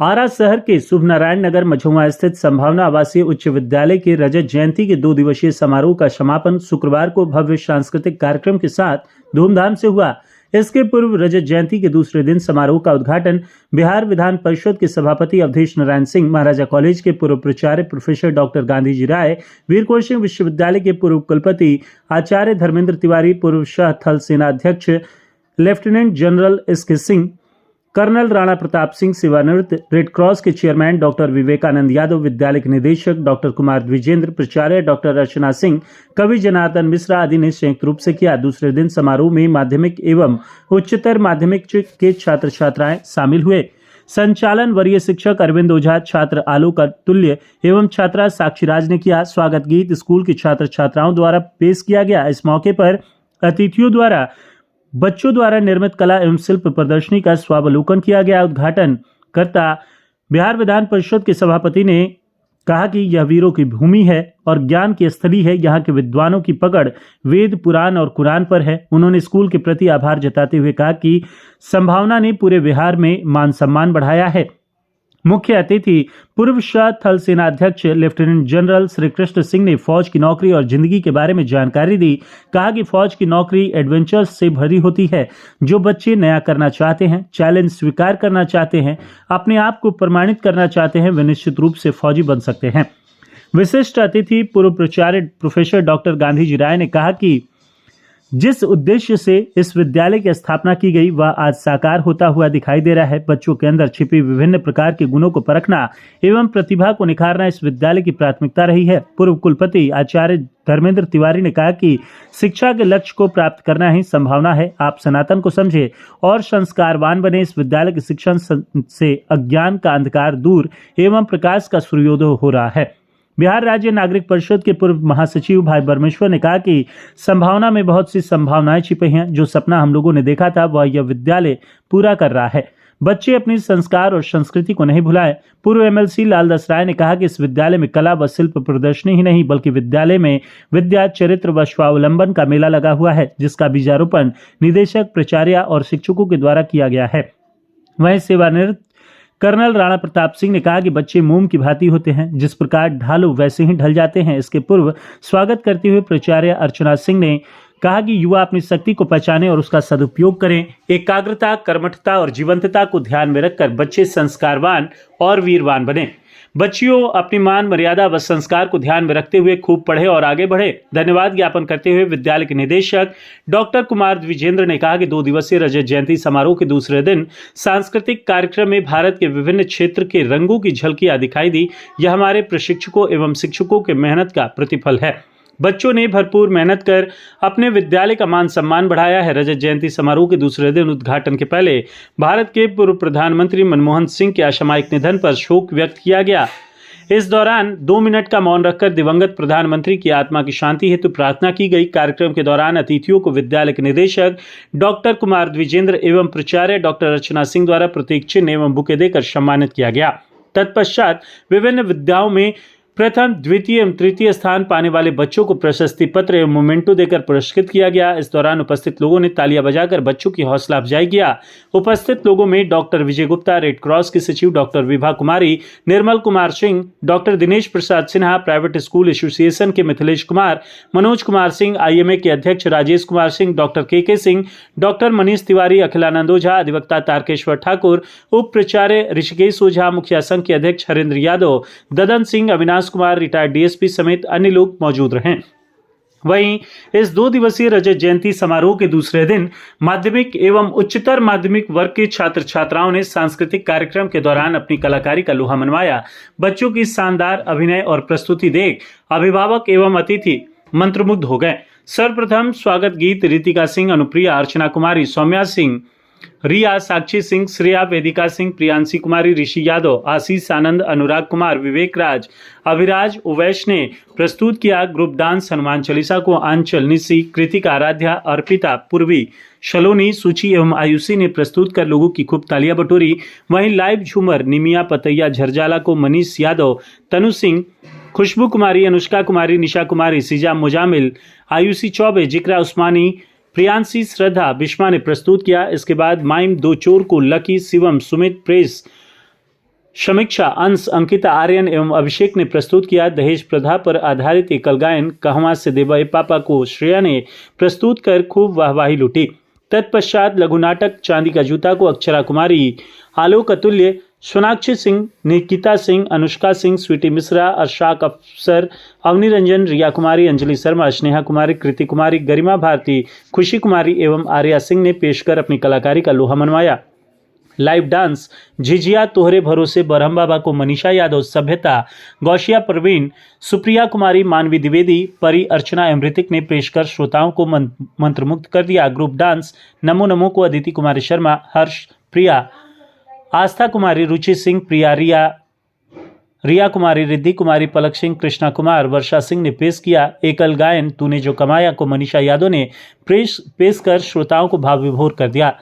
आरा शहर के शुभ नारायण नगर मझौआ स्थित संभावना आवासीय उच्च विद्यालय के रजत जयंती के 2 दिवसीय समारोह का समापन शुक्रवार को भव्य सांस्कृतिक कार्यक्रम के साथ धूमधाम से हुआ। इसके पूर्व रजत जयंती के दूसरे दिन समारोह का उद्घाटन बिहार विधान परिषद के सभापति अवधेश नारायण सिंह, महाराजा कॉलेज के पूर्व प्राचार्य प्रोफेसर डॉक्टर गांधीजी राय, वीर सिंह विश्वविद्यालय के पूर्व कुलपति आचार्य धर्मेंद्र तिवारी, पूर्व सह थल सेनाध्यक्ष lieutenant general SK Singh, colonel Rana Pratap Singh, सेवानिवृत्त रेड क्रॉस के चेयरमैन डॉक्टर विवेकानंद यादव, विद्यालय के निदेशक डॉक्टर कुमार द्विजेंद्र, प्राचार्य डॉक्टर अर्चना सिंह, कवि जनार्दन मिश्रा आदि ने संयुक्त रूप से किया। दूसरे दिन समारोह में माध्यमिक एवं उच्चतर माध्यमिक के छात्र छात्राएं शामिल हुए। संचालन वरीय शिक्षक अरविंद ओझा, छात्र आलोक अतुल्य एवं छात्रा साक्षी राज ने किया। स्वागत गीत स्कूल के छात्र छात्राओं द्वारा पेश किया गया। इस मौके पर अतिथियों द्वारा बच्चों द्वारा निर्मित कला एवं शिल्प प्रदर्शनी का स्वावलोकन किया गया। उद्घाटन करता बिहार विधान परिषद के सभापति ने कहा कि यह वीरों की भूमि है और ज्ञान की स्थली है। यहाँ के विद्वानों की पकड़ वेद, पुराण और कुरान पर है। उन्होंने स्कूल के प्रति आभार जताते हुए कहा कि संभावना ने पूरे बिहार में मान सम्मान बढ़ाया है। मुख्य अतिथि पूर्व थल सेनाध्यक्ष लेफ्टिनेंट जनरल श्री कृष्ण सिंह ने फौज की नौकरी और जिंदगी के बारे में जानकारी दी। कहा कि फौज की नौकरी एडवेंचर्स से भरी होती है। जो बच्चे नया करना चाहते हैं, चैलेंज स्वीकार करना चाहते हैं, अपने आप को प्रमाणित करना चाहते हैं, वे निश्चित रूप से फौजी बन सकते हैं। विशिष्ट अतिथि पूर्व प्राचार्य प्रोफेसर डॉक्टर गांधीजी राय ने कहा कि जिस उद्देश्य से इस विद्यालय की स्थापना की गई वह आज साकार होता हुआ दिखाई दे रहा है। बच्चों के अंदर छिपी विभिन्न प्रकार के गुणों को परखना एवं प्रतिभा को निखारना इस विद्यालय की प्राथमिकता रही है। पूर्व कुलपति आचार्य धर्मेंद्र तिवारी ने कहा कि शिक्षा के लक्ष्य को प्राप्त करना ही संभावना है। आप सनातन को समझे और संस्कारवान बने। इस विद्यालय के शिक्षण से अज्ञान का अंधकार दूर एवं प्रकाश का सूर्योदय हो रहा है। बिहार राज्य नागरिक परिषद के पूर्व महासचिव भाई परमेश्वर ने कहा कि संभावना में बहुत सी संभावनाएं छिपी हैं। जो सपना हम लोगों ने देखा था वह यह विद्यालय पूरा कर रहा है। बच्चे अपनी संस्कार और संस्कृति को नहीं भुलाएं। पूर्व एमएलसी लालदास राय ने कहा कि इस विद्यालय में कला व शिल्प प्रदर्शनी ही नहीं बल्कि विद्यालय में विद्या, चरित्र व स्वावलंबन का मेला लगा हुआ है, जिसका बीजारोपण निदेशक, प्राचार्य और शिक्षकों के द्वारा किया गया है। वहीं सेवानिवृत्त कर्नल राणा प्रताप सिंह ने कहा कि बच्चे मोम की भांति होते हैं, जिस प्रकार ढालो वैसे ही ढल जाते हैं। इसके पूर्व स्वागत करते हुए प्राचार्य अर्चना सिंह ने कहा कि युवा अपनी शक्ति को पहचाने और उसका सदुपयोग करें। एकाग्रता, कर्मठता और जीवंतता को ध्यान में रखकर बच्चे संस्कारवान और वीरवान बने। बच्चियों अपनी मान, मर्यादा व संस्कार को ध्यान में रखते हुए खूब पढ़े और आगे बढ़े। धन्यवाद ज्ञापन करते हुए विद्यालय के निदेशक डॉक्टर कुमार द्विजेंद्र ने कहा कि 2 दिवसीय रजत जयंती समारोह के दूसरे दिन सांस्कृतिक कार्यक्रम में भारत के विभिन्न क्षेत्र के रंगों की झलकियां दिखाई दी। यह हमारे प्रशिक्षकों एवं शिक्षकों के मेहनत का प्रतिफल है। बच्चों ने भरपूर मेहनत कर अपने विद्यालय का मान सम्मान बढ़ाया है। रजत जयंती समारोह के दूसरे दिन उद्घाटन के पहले भारत के पूर्व प्रधानमंत्री मनमोहन सिंह के असामयिक निधन पर शोक व्यक्त किया गया। इस दौरान 2 मिनट का मौन रखकर दिवंगत प्रधानमंत्री की आत्मा की शांति हेतु प्रार्थना की गई। कार्यक्रम के दौरान अतिथियों को विद्यालय के निदेशक डॉक्टर कुमार द्विजेंद्र एवं प्राचार्य डॉक्टर अर्चना सिंह द्वारा प्रतीक चिन्ह एवं बुके देकर सम्मानित किया गया। तत्पश्चात विभिन्न विद्याओं में प्रथम, द्वितीय एवं तृतीय स्थान पाने वाले बच्चों को प्रशस्ति पत्र एवं मोमेंटो देकर पुरस्कृत किया गया। इस दौरान उपस्थित लोगों ने तालियां बजाकर बच्चों की हौसला अफजाई किया। उपस्थित लोगों में डॉक्टर विजय गुप्ता, रेड क्रॉस की सचिव doctor Vibha Kumari, Nirmal Kumar Singh, doctor Dinesh Prasad Sinha, private school association के मिथिलेश कुमार, मनोज कुमार सिंह, आईएमए के अध्यक्ष राजेश कुमार सिंह, डॉक्टर के सिंह, डॉक्टर मनीष तिवारी, अखिलानंद ओझा, अधिवक्ता तारकेश्वर ठाकुर, उप प्राचार्य ऋषिकेश ओझा, मुखिया संघ के अध्यक्ष हरेंद्र यादव, ददन सिंह, अविनाश कुमार, रिटायर्ड डीएसपी समेत अन्य लोग मौजूद रहे। वहीं इस 2 दिवसीय रजत जयंती समारोह के दूसरे दिन माध्यमिक एवं उच्चतर माध्यमिक वर्ग के छात्र छात्राओं ने सांस्कृतिक कार्यक्रम के दौरान अपनी कलाकारी का लोहा मनवाया। बच्चों की शानदार अभिनय और प्रस्तुति देख अभिभावक एवं अतिथि मंत्रमुग्ध हो गए। सर्वप्रथम स्वागत गीत रितिका सिंह, अनुप्रिया, अर्चना कुमारी, सौम्या सिंह, रिया, साक्षी सिंह, श्रेया, वेदिका सिंह, प्रियांशी कुमारी, ऋषि यादव, आशीष आनंद, अनुराग कुमार, विवेक राज, अभिराज, उवैश ने प्रस्तुत किया। ग्रुप डांस हनुमान चालीसा को आंचल, निशी, कृतिका, आराध्या, अर्पिता, पूर्वी, शलोनी, सूची एवं आयुषी ने प्रस्तुत कर लोगों की खूब तालियां बटोरी। वहीं लाइव झूमर निमिया पतैया झरझाला को मनीष यादव, तनु सिंह, खुशबू कुमारी, अनुष्का कुमारी, निशा कुमारी, सिजा मुजामिल, आयुषी चौबे, जिक्रा उस्मानी, प्रियांशी, श्रद्धा बिश्मा ने प्रस्तुत किया। इसके बाद माइम दो चोर को लकी, शिवम, सुमित, प्रेस, समीक्षा अंश अंकिता आर्यन एवं अभिषेक ने प्रस्तुत किया। दहेज प्रथा पर आधारित एकल गायन कहवा से देवई पापा को श्रेया ने प्रस्तुत कर खूब वाहवाही लूटी। तत्पश्चात लघु नाटक चांदी का जूता को अक्षरा कुमारी, आलोक अतुल्य, सोनाक्षी सिंह, निकिता सिंह, अनुष्का सिंह, स्वीटी मिश्रा, अरशाक अफसर, अवनी रंजन, रिया कुमारी, अंजलि शर्मा, स्नेहा कुमारी, कृति कुमारी, गरिमा भारती, खुशी कुमारी एवं आर्या सिंह ने पेश कर अपनी कलाकारी का लोहा मनवाया। लाइव डांस झिझिया तोहरे भरोसे, बरहम बाबा को मनीषा यादव, सभ्यता, गौशिया प्रवीण, सुप्रिया कुमारी, मानवी द्विवेदी, परी अर्चना एवं ऋतिक ने पेश कर श्रोताओं को मंत्रमुग्ध कर दिया। ग्रुप डांस नमो नमो को अदिति कुमारी शर्मा, हर्ष, प्रिया, आस्था कुमारी, रुचि सिंह, प्रिया, रिया कुमारी, रिद्धि कुमारी, पलक सिंह, कृष्णा कुमार, वर्षा सिंह ने पेश किया। एकल गायन तूने जो कमाया को मनीषा यादव ने पेश कर श्रोताओं को भाव विभोर कर दिया।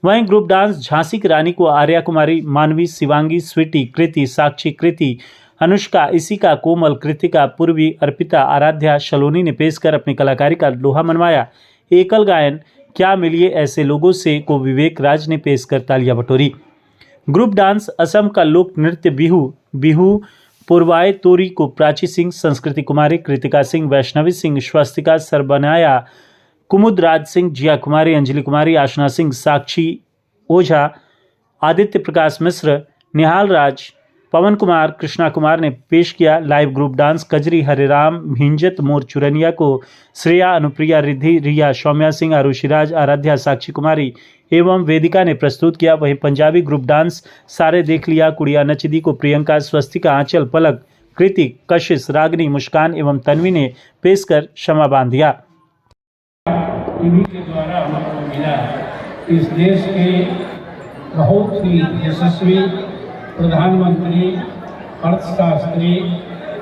वहीं ग्रुप डांस झांसी की रानी को आर्या कुमारी, मानवी, शिवांगी, स्वीटी, कृति, साक्षी, कृति, अनुष्का, इसिका, कोमल, कृतिका, पूर्वी, अर्पिता, आराध्या, शलोनी ने पेश कर अपनी कलाकारी का लोहा मनवाया। एकल गायन क्या मिलिए ऐसे लोगों से को विवेक राज ने पेश कर तालियां बटोरी। ग्रुप डांस असम का लोक नृत्य बिहू पूर्वाय तोरी को प्राची सिंह, संस्कृति कुमारी, कृतिका सिंह, वैष्णवी सिंह, स्वस्तिका सरबनाया, कुमुद राज सिंह, जिया कुमारी, अंजलि कुमारी, आशना सिंह, साक्षी ओझा, आदित्य प्रकाश मिश्र, निहाल राज, पवन कुमार, कृष्णा कुमार ने पेश किया। लाइव ग्रुप डांस कजरी हरेराम, हिंजत मोर चुरनिया को श्रेया, अनुप्रिया, रिद्धि, रिया, सौम्या सिंह, आरुषिराज, आराध्या, साक्षी कुमारी एवं वेदिका ने प्रस्तुत किया। वहीं पंजाबी ग्रुप डांस सारे देख लिया, कुड़िया नचदी को प्रियंका, स्वस्तिका, आंचल, पलक, कृति, कशिश, रागनी, मुस्कान एवं तन्वी ने पेश कर क्षमा बांध दिया। टीवी के द्वारा हमको मिला इस देश के बहुत ही यशस्वी प्रधानमंत्री, अर्थशास्त्री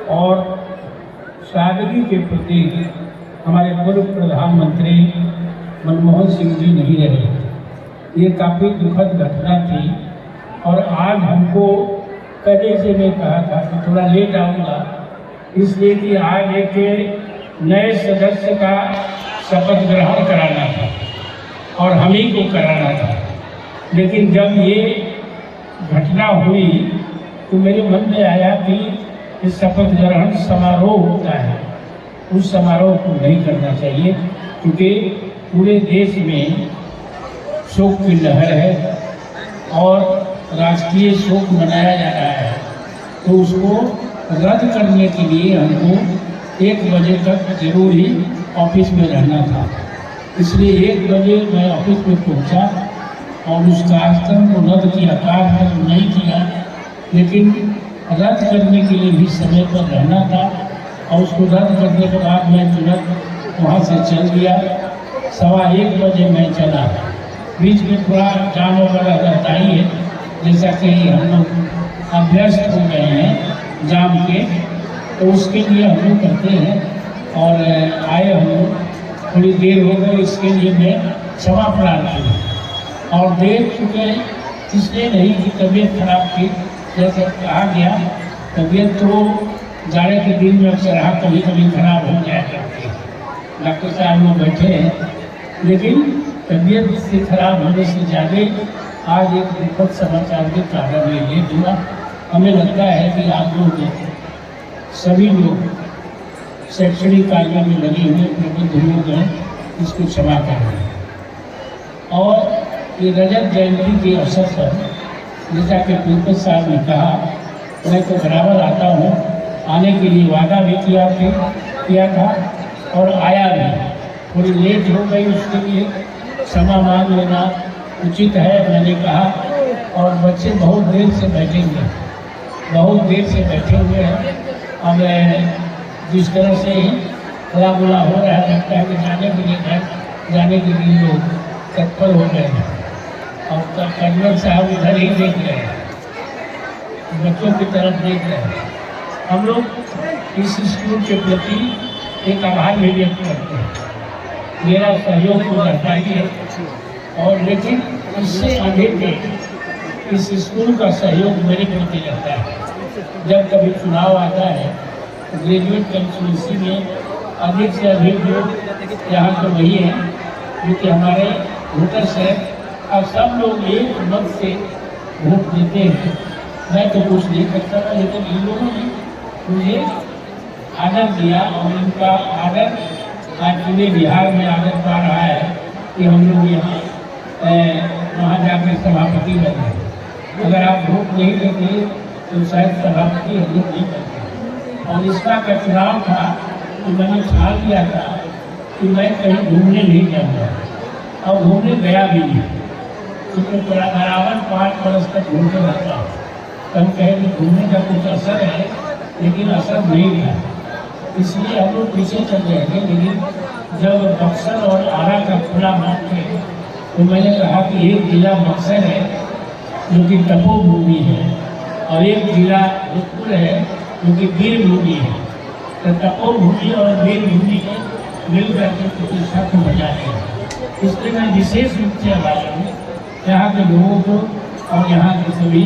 और सादगी के प्रति हमारे पूर्व प्रधानमंत्री मनमोहन सिंह जी नहीं रहे। ये काफ़ी दुखद घटना थी और आज हमको पहले से मैं कहा था कि थोड़ा लेट आऊँगा, इसलिए कि आज एक नए सदस्य का शपथ ग्रहण कराना था और हम ही को कराना था। लेकिन जब ये घटना हुई तो मेरे मन में आया कि इस शपथ ग्रहण समारोह होता है, उस समारोह को नहीं करना चाहिए, क्योंकि पूरे देश में शोक की लहर है और राष्ट्रीय शोक मनाया जा रहा है। तो उसको रद्द करने के लिए हमको 1 बजे तक जरूर ही ऑफिस में रहना था। इसलिए 1 बजे मैं ऑफिस में पहुंचा और उस कार्यक्रम को रद्द किया। कार्यक्रम नहीं किया, लेकिन रद्द करने के लिए भी समय पर रहना था और उसको रद्द करने के बाद मैं तुरंत वहाँ से चल दिया। 1:15 बजे मैं चला। बीच में थोड़ा जाम वगैरह रहता ही है, जैसा कि हम लोग अभ्यस्त हो गए हैं जाम के, तो उसके लिए हम लोग करते हैं और आए हम लोग थोड़ी देर हो गई, इसके लिए मैं क्षमा प्रार्थी हूँ। और देख चुके इसलिए नहीं कि तबीयत खराब थी, जैसे कहा गया तबीयत तो जाड़े के दिन में अक्सर कभी कभी खराब हो जाया करती है। डॉक्टर साहब लोग बैठे हैं, लेकिन तबीयत से खराब होने से ज़्यादा आज एक दुखद समाचार के कारण में ये हुआ। हमें लगता है कि आप लोग सभी लोग शैक्षणिक कार्यों में लगे हुए प्रबुद्ध लोग हैं, इसको क्षमा कर रहे हैं। और ये रजत जयंती के अवसर पर जैसा कि प्रिंसिपल साहब ने कहा, मैं तो बराबर आता हूँ, आने के लिए वादा भी किया था और आया भी। थोड़ी लेट हो गई, उसके लिए क्षमा मांग लेना उचित है, मैंने कहा। और बच्चे बहुत देर से बैठेंगे, बहुत देर से बैठे हुए हैं। अब जिस तरह से हला बुला हो रहा है, लगता है कि जाने के लिए लोग तत्पर हो गए हैं। और कर्नल साहब इधर ही देख रहे हैं, बच्चों की तरफ देख रहे हैं। हम लोग इस स्कूल के प्रति एक आभार भी व्यक्त करते हैं। मेरा सहयोग तो करता ही है, और लेकिन इससे अधिक इस स्कूल का सहयोग मेरे प्रति रहता है। जब कभी चुनाव आता है तो ग्रेजुएट कंस्टिट्यूंसी में अधिक से अधिक लोग यहाँ तो वही हैं जो कि हमारे वोटर्स हैं, और सब लोग एक मत से वोट देते हैं। मैं तो कुछ नहीं करता था, लेकिन इन लोगों ने मुझे आदर दिया और इनका आदर आज पूरे बिहार में आदर पा रहा है कि हम लोग यहाँ वहाँ जाकर सभापति बने। अगर आप वोट नहीं देते तो शायद सभापति हम लोग नहीं करते। और इसका का चुनाव था तो मैंने ठान लिया था कि मैं कहीं घूमने नहीं जाऊँगा और घूमने गया भी नहीं, क्योंकि बराबर 5 वर्ष तक घूमते रहता हूँ। कम कहे कि घूमने का कुछ असर है, लेकिन असर नहीं था, इसलिए हम लोग पीछे चल रहे थे। लेकिन जब बक्सर और आरा का खुला मौका है तो मैंने कहा कि एक जिला बक्सर है जो कि तपोभूमि है और एक जिला भोजपुर है जो कि वीर भूमि है। तो तपोभूमि और वीर भूमि को मिलकर के प्रतिष्ठा को बचाते हैं। इसलिए मैं विशेष रूप से आभारी हूँ यहाँ के लोगों को और यहाँ के सभी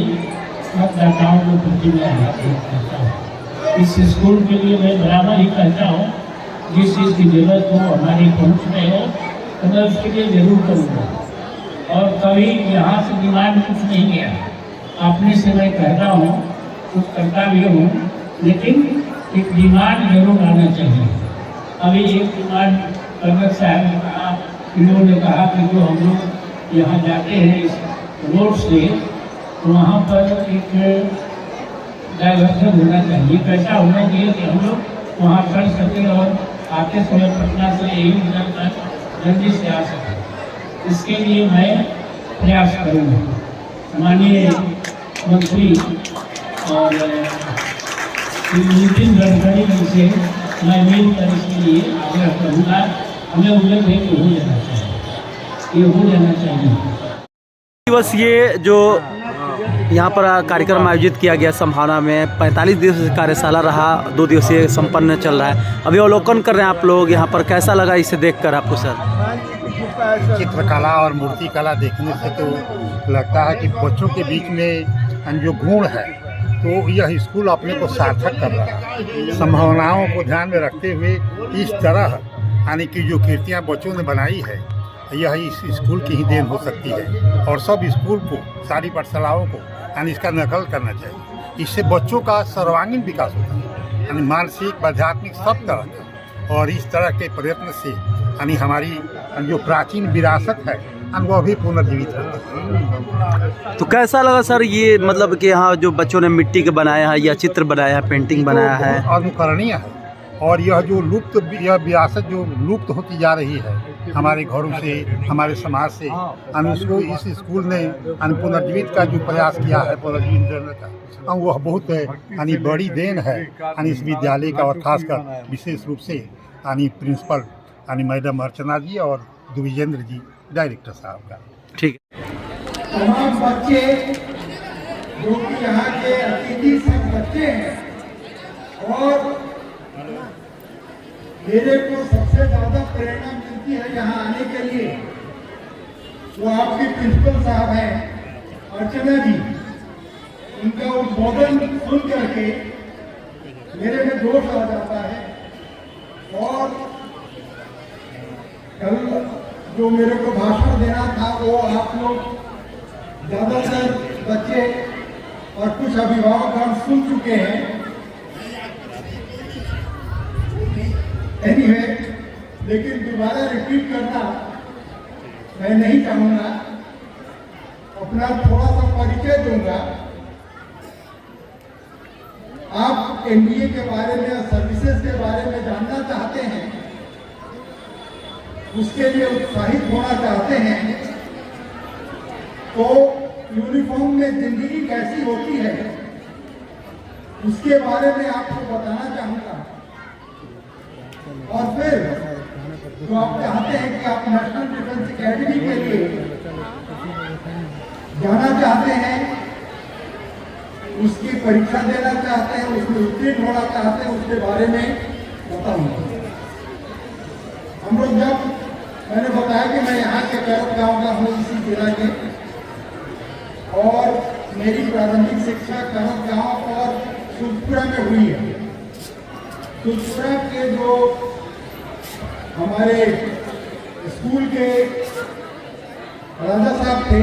मतदाताओं को प्रति मैं आभार करता हूँ। इस स्कूल के लिए मैं बराबर ही कहता हूँ, जिस चीज़ की जरूरत हो हमारी पहुँच में हो तो मैं उसके लिए जरूर करूँगा। और कभी यहाँ से डिमांड कुछ नहीं गया, अपने से मैं कहता हूँ, कुछ करता भी हूँ, लेकिन एक डिमांड जरूर आना चाहिए। अभी एक डिमांड कनक साहब ने कहा, इन्होंने कहा कि जो हम लोग यहाँ जाते हैं इस रोड से तो वहाँ पर एक डाइवर्सन होना चाहिए। कैसा होना चाहिए कि हम लोग वहाँ चढ़ सकें और आते समय पटना से यही निकलकर जल्दी से आ सकें। इसके लिए मैं प्रयास करूँगा। माननीय मंत्री और नितिन गडकरी जी से मैं मिलकर इसके लिए आग्रह करूँगा। हमें उम्मीद है कि हो जाना चाहिए, ये हो जाना चाहिए। दिवस ये जो यहाँ पर कार्यक्रम आयोजित किया गया संभावना में 45 दिवसीय कार्यशाला रहा, 2 दिवसीय संपन्न चल रहा है। अभी अवलोकन कर रहे हैं आप लोग, यहाँ पर कैसा लगा इसे देखकर आपको सर? चित्रकला और मूर्ति कला देखने से तो लगता है कि बच्चों के बीच में जो गुण है तो यह स्कूल अपने को सार्थक कर रहा है। संभावनाओं को ध्यान में रखते हुए इस तरह यानी कि जो कृतियाँ बच्चों ने बनाई है यह इस स्कूल की ही देन हो सकती है और सब स्कूल को, सारी पाठशालाओं को यानी इसका नकल करना चाहिए। इससे बच्चों का सर्वांगीण विकास होता है, यानी मानसिक, आध्यात्मिक सब तरह का। और इस तरह के प्रयत्न से यानी हमारी जो प्राचीन विरासत है वह भी पुनर्जीवित होता है। तो कैसा लगा सर ये, मतलब कि यहाँ जो बच्चों ने मिट्टी के बनाया है या चित्र बनाया है, पेंटिंग बनाया है, अनुकरणीय है। और यह जो लुप्त, यह विरासत जो लुप्त होती जा रही है हमारे घरों से, हमारे समाज से, उसको इस स्कूल ने पुनर्जीवित का जो प्रयास किया है, पुनर्जीवित करने का, वह बहुत यानी बड़ी देन है इस विद्यालय का। और खासकर विशेष रूप से प्रिंसिपल मैडम अर्चना जी और द्विजेंद्र जी डायरेक्टर साहब का। ठीक है। तमाम बच्चे जो कि यहाँ के अतिथि सब बच्चे हैं, और मेरे को सबसे ज्यादा प्रेरणा मिलती है यहाँ आने के लिए, वो आपके प्रिंसिपल साहब हैं अर्चना जी। उनका उद्बोधन सुन करके मेरे में जोश आ जाता है। और कल जो मेरे को भाषण देना था वो आप लोग ज्यादातर बच्चे और कुछ अभिभावक हम सुन चुके हैं। एनीवे, लेकिन दोबारा रिपीट करना मैं नहीं चाहूँगा। अपना थोड़ा सा परिचय दूंगा। आप एनडीए के बारे में, सर्विसेज के बारे में जानना चाहते हैं, उसके लिए उत्साहित होना चाहते हैं, तो यूनिफॉर्म में जिंदगी कैसी होती है उसके बारे में आपको बताना चाहूँगा। और फिर जो आप चाहते हैं कि आप नेशनल डिफेंस एकेडमी के लिए जाना चाहते हैं, उसकी परीक्षा देना चाहते हैं, उसमें उत्तीर्ण होना चाहते हैं, उसके बारे में बताऊंगा। हम लोग जब मैंने बताया कि मैं यहाँ के करत गाँव का हूँ, इसी जिला के, और मेरी प्रारंभिक शिक्षा करत गाँव और सुखपुरा में हुई है। सुखपुरा के जो हमारे स्कूल के राजा साहब थे,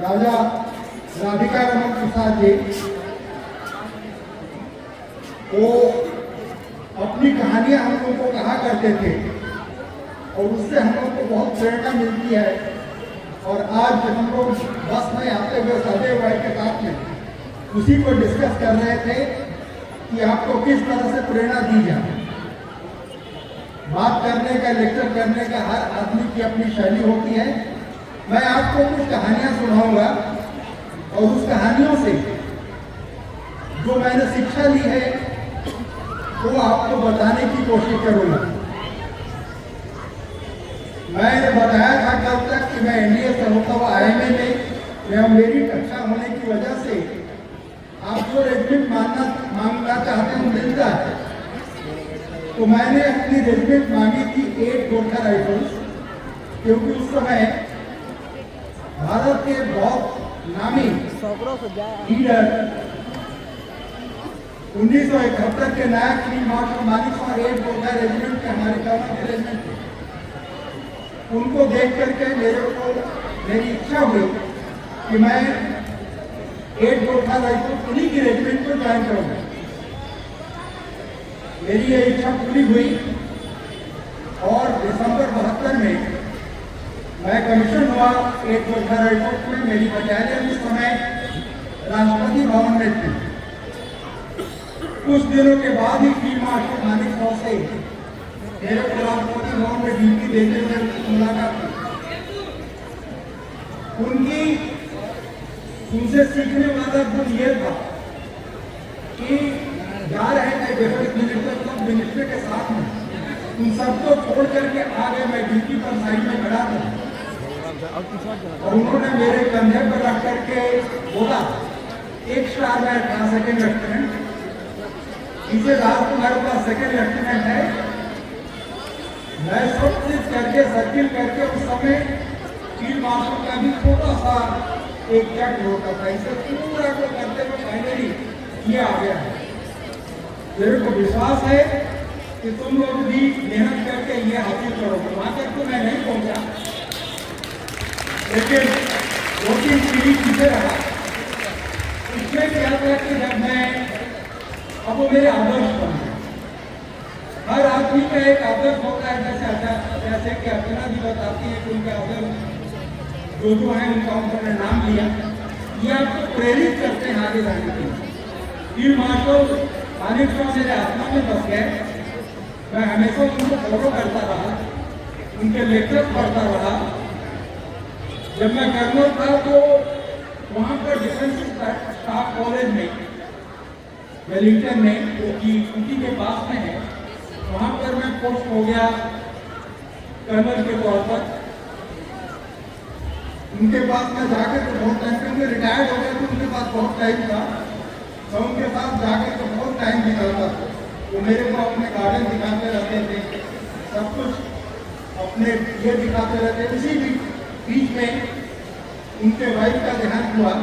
राजा राधिका रमन प्रसाद जी, वो अपनी कहानियां हम लोगों को कहा करते थे और उससे हम लोग को बहुत प्रेरणा मिलती है। और आज हम लोग बस में आते हुए सदैव भाई के साथ में उसी को डिस्कस कर रहे थे कि आपको किस तरह से प्रेरणा दी जाए। बात करने का, लेक्चर करने का हर आदमी की अपनी शैली होती है। मैं आपको कुछ कहानियां सुनाऊंगा और उस कहानियों से जो मैंने शिक्षा ली है वो आपको बताने की कोशिश करूंगा। मैंने बताया था कल तक कि मैं एनडीए से होता हुआ IMA में मेरी कक्षा होने की वजह से आप जो रेजिमेंट मांगना चाहते हैं मिलता है। तो मैंने अपनी रेजिमेंट मांगी थी 8 गोरखा राइफल्स, क्योंकि उस समय भारत के बहुत नामी लीडर 1971 के नायक फील्ड मार्शल मानिक और 8 गोरखा रेजिमेंट के हमारे गवर्नर के रेजिमेंट, उनको देख करके मेरी इच्छा हुई कि मैं 8 गोरखा राइफल उन्हीं की रेजिमेंट को ज्वाइन करूंगा। मेरी ये इच्छा पूरी हुई और दिसंबर 72 में मैं कमीशन हुआ 8 गोरखा राइफल में। मेरी बटालियन उस समय राष्ट्रपति भवन में थी। कुछ दिनों के बाद ही फील्ड मार्शल मानिक साहब से मेरे को राष्ट्रपति भवन में ड्यूटी देते हुए मुलाकात की। उनसे सीखने वाला गुण ये था कि जा रहे थे डिफेंस मिनिस्टर, सब मिनिस्टर के साथ में, उन सबको छोड़ करके आ गए। मैं ड्यूटी पर साइड में खड़ा था और उन्होंने मेरे कंधे पर रख करके बोला, 1 स्टार में था सेकेंड लेफ्टिनेंट, इसे रात तुम्हारे पास सेकेंड लेफ्टिनेंट है। मैं सब चीज करके सर्किल करके उस समय फील्ड मार्शल का भी छोटा सा एक चट होता था, इसे पूरा को करते हुए फाइनली ये आ गया है। मेरे को विश्वास है कि तुम लोग भी मेहनत करके ये हासिल करोगे। वहां तक तो मैं नहीं पहुंचा, लेकिन 2-3 पीढ़ी पीछे रहा। इसमें क्या था कि जब मैं, अब वो मेरे आदर्श बन गए। हर आदमी का एक आदर्श होता है, जैसे कि अर्चना जी बताती है कि उनके आदर्श जो है उनका उन्होंने नाम लिया, ये आपको प्रेरित करते हैं आगे जाने के लिए। फील्ड मार्शल मानिक साहब मेरे आत्मा में बस गए। मैं हमेशा उनको फॉलो करता रहा, उनके लेक्चर पढ़ता रहा। जब मैं कर्नल था तो वहाँ पर डिफेंस स्टाफ कॉलेज में वेलिंगटन में, जो कि ऊटी के पास में है, वहाँ पर मैं पोस्ट हो गया कर्नल के तौर पर। उनके पास मैं जाकर तो बहुत टाइम पे, मैं रिटायर्ड हो गया तो उनके पास बहुत टाइम था। मैं उनके साथ जाकर तो बहुत टाइम निकालता था। वो मेरे को अपने गार्डन दिखाते रहते थे, सब कुछ अपने ये दिखाते रहते। इसी बीच में उनके वाइफ का देहांत हुआ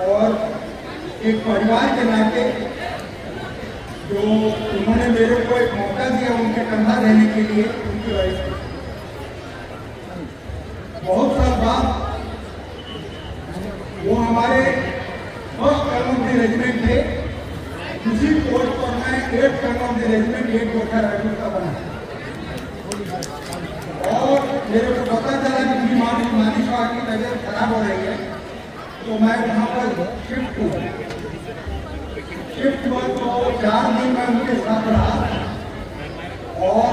और एक परिवार के नाते जो उन्होंने मेरे को एक मौका दिया उनके कंधा रहने के लिए, उनकी वाइफ को। बहुत साल बाद वो हमारे first colonel of the regiment थे। उसी पोस्ट पर मैं 8th colonel of the regiment 8 Gorkha rifle का बना। और मेरे को पता चला कि मानिक साहब की तबीयत खराब हो रही है, तो मैं वहाँ पर शिफ्ट हुआ। तो 4 दिन मैं उनके साथ रहा और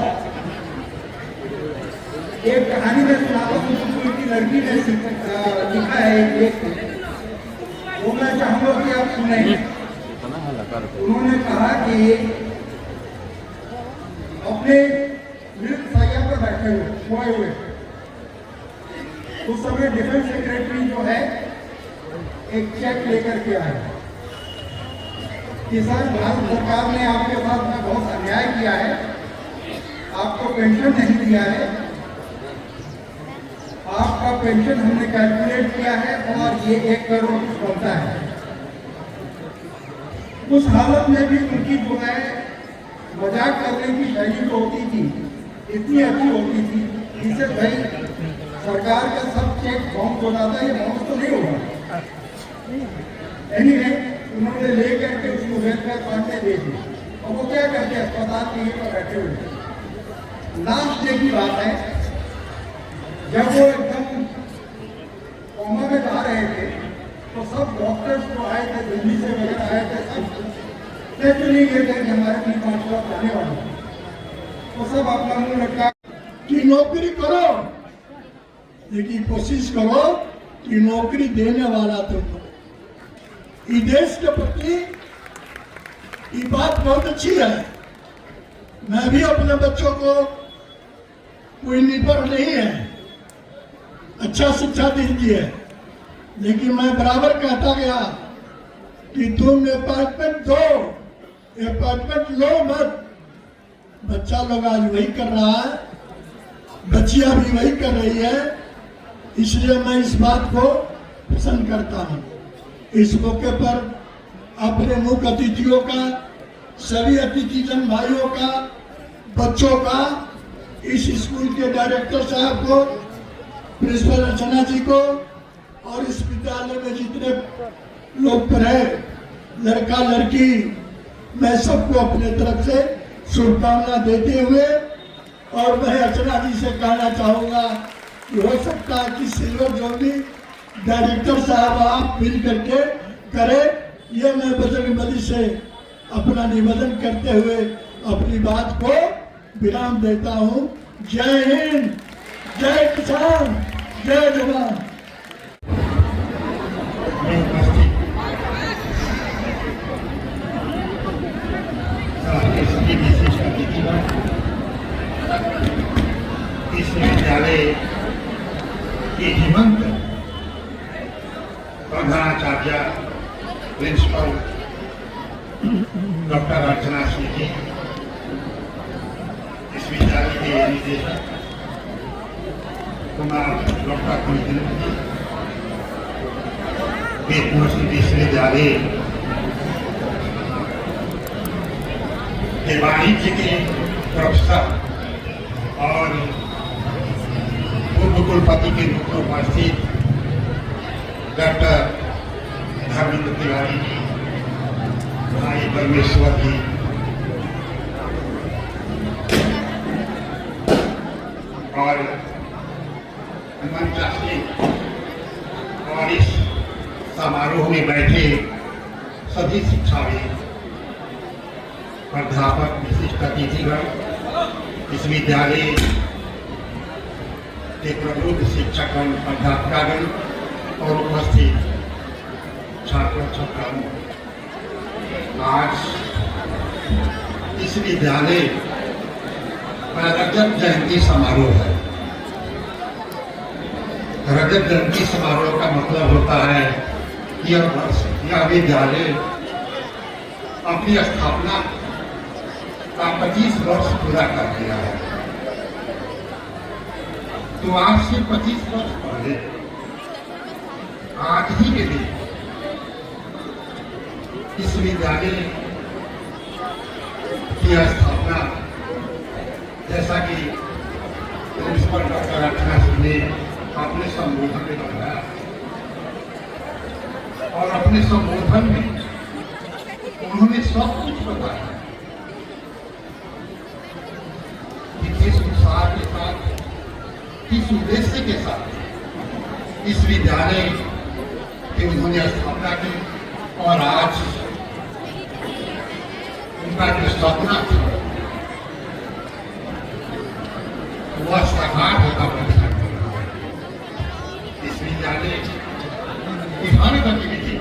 एक कहानी में सुनाता हूँ, उनकी लड़की ने लिखा है एक, वो मैं चाहूंगा कि आप सुने। उन्होंने कहा कि अपने मृत सैया पर बैठे हुए उस समय डिफेंस सेक्रेटरी जो है एक चेक लेकर के आए कि सर, भारत सरकार ने आपके साथ में बहुत अन्याय किया है, आपको पेंशन नहीं दिया है, आपका पेंशन हमने कैलकुलेट किया है और ये 1 करोड़ बनता है। उस हालत में भी उनकी जो है मजाक करने की शैली जो होती थी इतनी अच्छी होती थी, जिससे भाई सरकार का सब चेक बाउंस हो जाता है, ये बाउंस तो नहीं होगा। एनीवे उन्होंने ले करके उसको वेलफेयर फंड में दे दिया और वो क्या करते अस्पताल के पर बैठे हुए। लास्ट डे की बात है, जब वो एकदम कोमा में जा रहे थे तो सब डॉक्टर्स जो आए थे, दिल्ली से वगैरह आए थे, सब नेचुरली ये थे कि हमारे 3-5 लाख आने वाले, तो सब अपना मुंह रखा कि नौकरी करो, लेकिन कोशिश करो कि नौकरी देने वाला तुम हो। इस देश के प्रति ये बात बहुत अच्छी है। मैं भी अपने बच्चों को, कोई निपर नहीं है, अच्छा शिक्षा दीजिए, लेकिन मैं बराबर कहता गया कि तुम अपार्टमेंट दो, अपार्टमेंट लो मत। बच्चा लोग आज वही कर रहा है, बच्चियां भी वही कर रही है, इसलिए मैं इस बात को पसंद करता हूं। इस मौके पर अपने मुख्य अतिथियों का, सभी अतिथिजन भाइयों का, बच्चों का, इस स्कूल के डायरेक्टर साहब को, प्रिंसिपल अर्चना जी को और इस विद्यालय में जितने लोग पढ़े, लड़का लड़की, मैं सबको अपने तरफ से शुभकामना देते हुए, और मैं अर्चना जी से कहना चाहूँगा कि हो सकता है कि सिल्वर जोड़ी डायरेक्टर साहब आप मिल करके करें। ये मैं बजरंग बली से अपना निवेदन करते हुए अपनी बात को विराम देता हूँ। जय हिंद, जय किसान, जय जवान। इस विद्यालय के हेमंत प्रधानाचार्य प्रिंसिपल डॉक्टर अर्चना सिंह जी, इस विद्यालय के निदेशक कुमार डॉक्टर कुलदीप जी, वेद विश्वविद्यालय के वाणिज्य के प्रोफेसर और पूर्व कुलपति के रूप में उपस्थित डॉक्टर धर्मेंद्र तिवारी जी, भाई परमेश्वर जी, और मंचा सिंह, और इस समारोह में बैठे सभी शिक्षाविद, प्राध्यापक, विशिष्ट अतिथिगण, इस विद्यालय के प्रबुद्ध शिक्षकगण, प्राध्यापकगण और उपस्थित छात्र छात्राओं, आज इस विद्यालय का रजत जयंती समारोह है। रजत जयंती समारोह का मतलब होता है कि यह विद्यालय अपनी स्थापना का 25 वर्ष पूरा कर दिया है। तो आज से 25 वर्ष पहले, आज ही के दिन, इस विद्यालय की स्थापना, जैसा कि प्रिंसिपल डॉक्टर अर्चना सिंह ने अपने संबोधन में बताया, और अपने संबोधन में उन्होंने सब कुछ बताया कि किस उत्साह के साथ, किस उद्देश्य के साथ इस विद्यालय की उन्होंने स्थापना की, और आज उनका जो सपना था वह साकार होता बना। इस विद्यालय की हर गतिविधि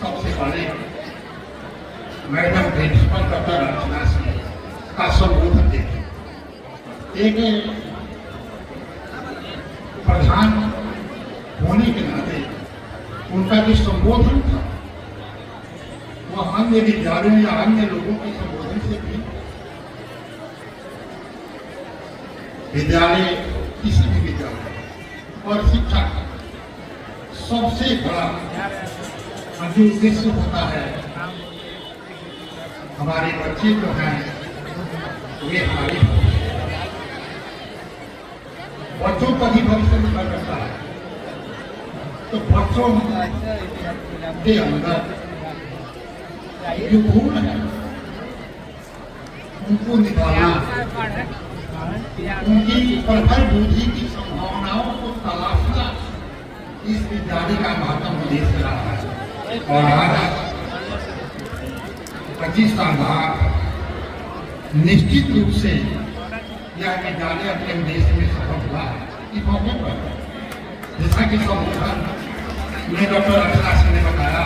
सबसे पहले madam principal doctor Archana Singh का संबोधन देखें। एक प्रधान होने के नाते उनका जो संबोधन था वह अन्य विद्यालयों या अन्य लोगों के संबोधन से भी, विद्यालय, किसी भी विद्यालय और शिक्षा का सबसे बड़ा जो उद्देश्य होता है, हमारे बच्चे जो हैं वे हमारे बच्चों का भी भविष्य निर्भर करता है। तो बच्चों के अंदर जो गुण है उनको निकालना, उनकी प्रखर बुद्धि की संभावनाओं को तलाशना इस विद्यालय का महत्वपूर्ण उद्देश्य रहा है। और आज 25 साल बाद निश्चित रूप से यह विद्यालय अपने उद्देश्य में सफल हुआ है। इस मौके पर जैसा कि संबोधन में डॉक्टर अर्चना सिंह ने बताया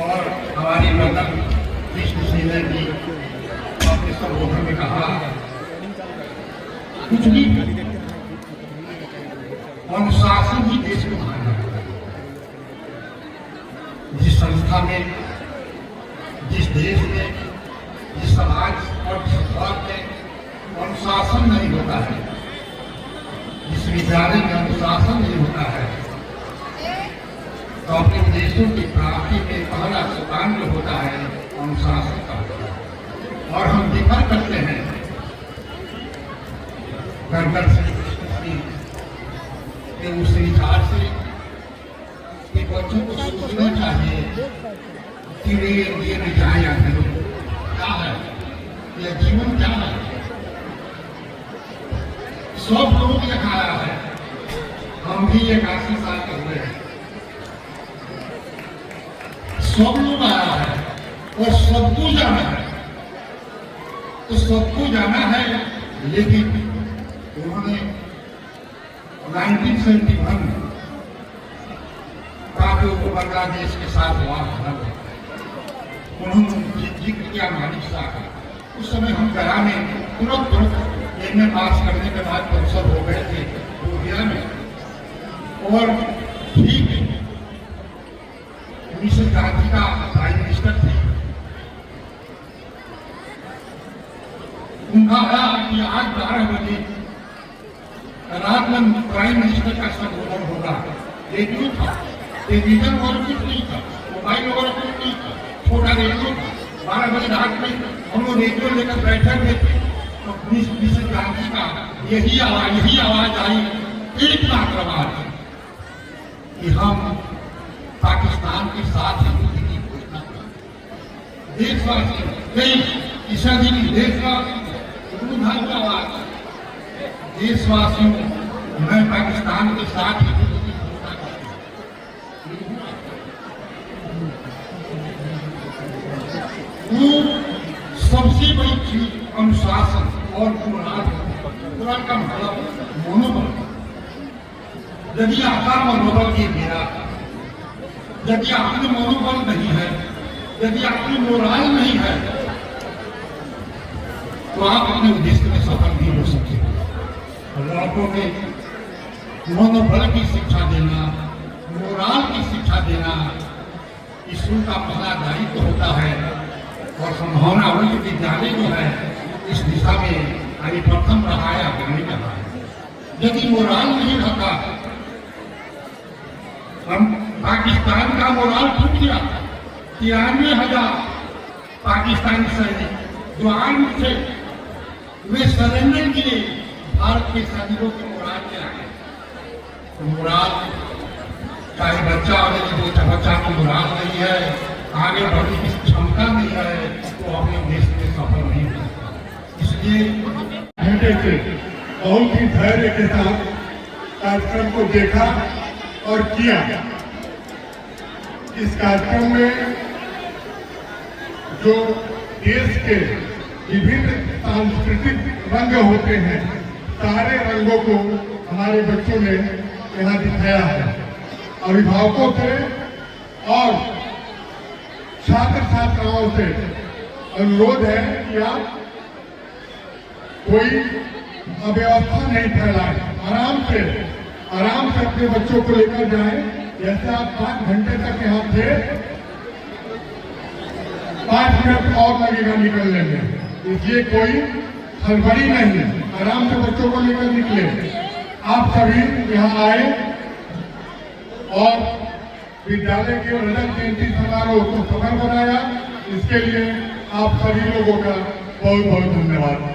और हमारी मैडम विष्णु सिंह ने भी अपने संबोधन में कहा, कुछ भी अनुशासन ही देश को बनाना है। जिस संस्था में, जिस देश में, जिस समाज और जिस भारत में अनुशासन नहीं होता है, जिस विद्यालय में अनुशासन नहीं होता है, तो अपने उद्देश्यों की प्राप्ति में पहला सोपान जो होता है अनुशासन का। और हम जिक्र करते हैं गणतंत्र के उस विचार से कि बच्चों को सोचना चाहिए कि वे ये विचार या क्या है, यह जीवन क्या है। सब लोग यहाँ आया है, हम भी 81 साल के हुए हैं, सब लोग आया है और सबको जाना है। तो सबको जाना है, लेकिन उन्होंने 1971 का जो बांग्लादेश के साथ हुआ था, उन्होंने जिक्र किया मालिक शाह का। उस समय हम गया में तुरंत एमए पास करने के बाद प्रोफेसर हो गए थे पूर्णिया में। और ठीक मिसेस गांधी का प्राइम मिनिस्टर थे, उनका आया कि आज 12 बजे रात में प्राइम मिनिस्टर का संबोधन होगा। रेडियो था, टेलीविजन और कुछ नहीं था, मोबाइल वगैरह कुछ नहीं था, छोटा रेडियो था। 12 बजे रात में हम लोग रेडियो लेकर बैठे हुए थे, तो मिसेस गांधी का यही आवाज आई, एक मात्र आवाज कि हम पाकिस्तान के साथ युद्ध की घोषणा करें। देशवासी नहीं, ईसा जी की देशवासी देशवासियों, मैं पाकिस्तान के साथ ही युद्ध की घोषणा करता हूं। सबसे बड़ी चीज अनुशासन और कुरान का मतलब मनोबल। यदि आपका मनोबल ये मेरा, यदि आपने मनोबल नहीं है, यदि आपकी मोराल नहीं है, तो आप अपने उद्देश्य में सफल नहीं हो सकते। लड़कों में मनोबल की शिक्षा देना, मोराल की शिक्षा देना स्कूल का पहला दायित्व होता है। और संभावना हुई कि विद्यालय जो है इस दिशा में अभी प्रथम रहा है, आगे रहा है। यदि मोराल नहीं रहता, हम पाकिस्तान का मोराल टूट गया। 93,000 पाकिस्तानी सैनिक जो आर्म थे, वे सरेंडर किए भारत के सैनिकों के मोराल में आए। तो मोराल चाहे बच्चा और बच्चा को मोराल नहीं है, आगे बढ़ने की क्षमता नहीं है, तो अपने देश में सफल नहीं हो सकता। इसलिए घंटे से बहुत ही धैर्य के साथ कार्यक्रम को देखा और किया। इस कार्यक्रम में जो देश के विभिन्न सांस्कृतिक रंग होते हैं, सारे रंगों को हमारे बच्चों ने यहाँ दिखाया है। अभिभावकों से और छात्र छात्राओं से अनुरोध है कि आप कोई अव्यवस्था नहीं फैलाएं, आराम से अपने बच्चों को लेकर जाएं। जैसे आप 5 घंटे तक यहाँ थे, 5 मिनट और लगेगा निकलने में, इसलिए कोई हड़बड़ी नहीं, आराम से बच्चों को लेकर निकले। आप सभी यहाँ आए और विद्यालय के रजत जयंती समारोह को सफल बनाया। इसके लिए आप सभी लोगों का बहुत बहुत धन्यवाद।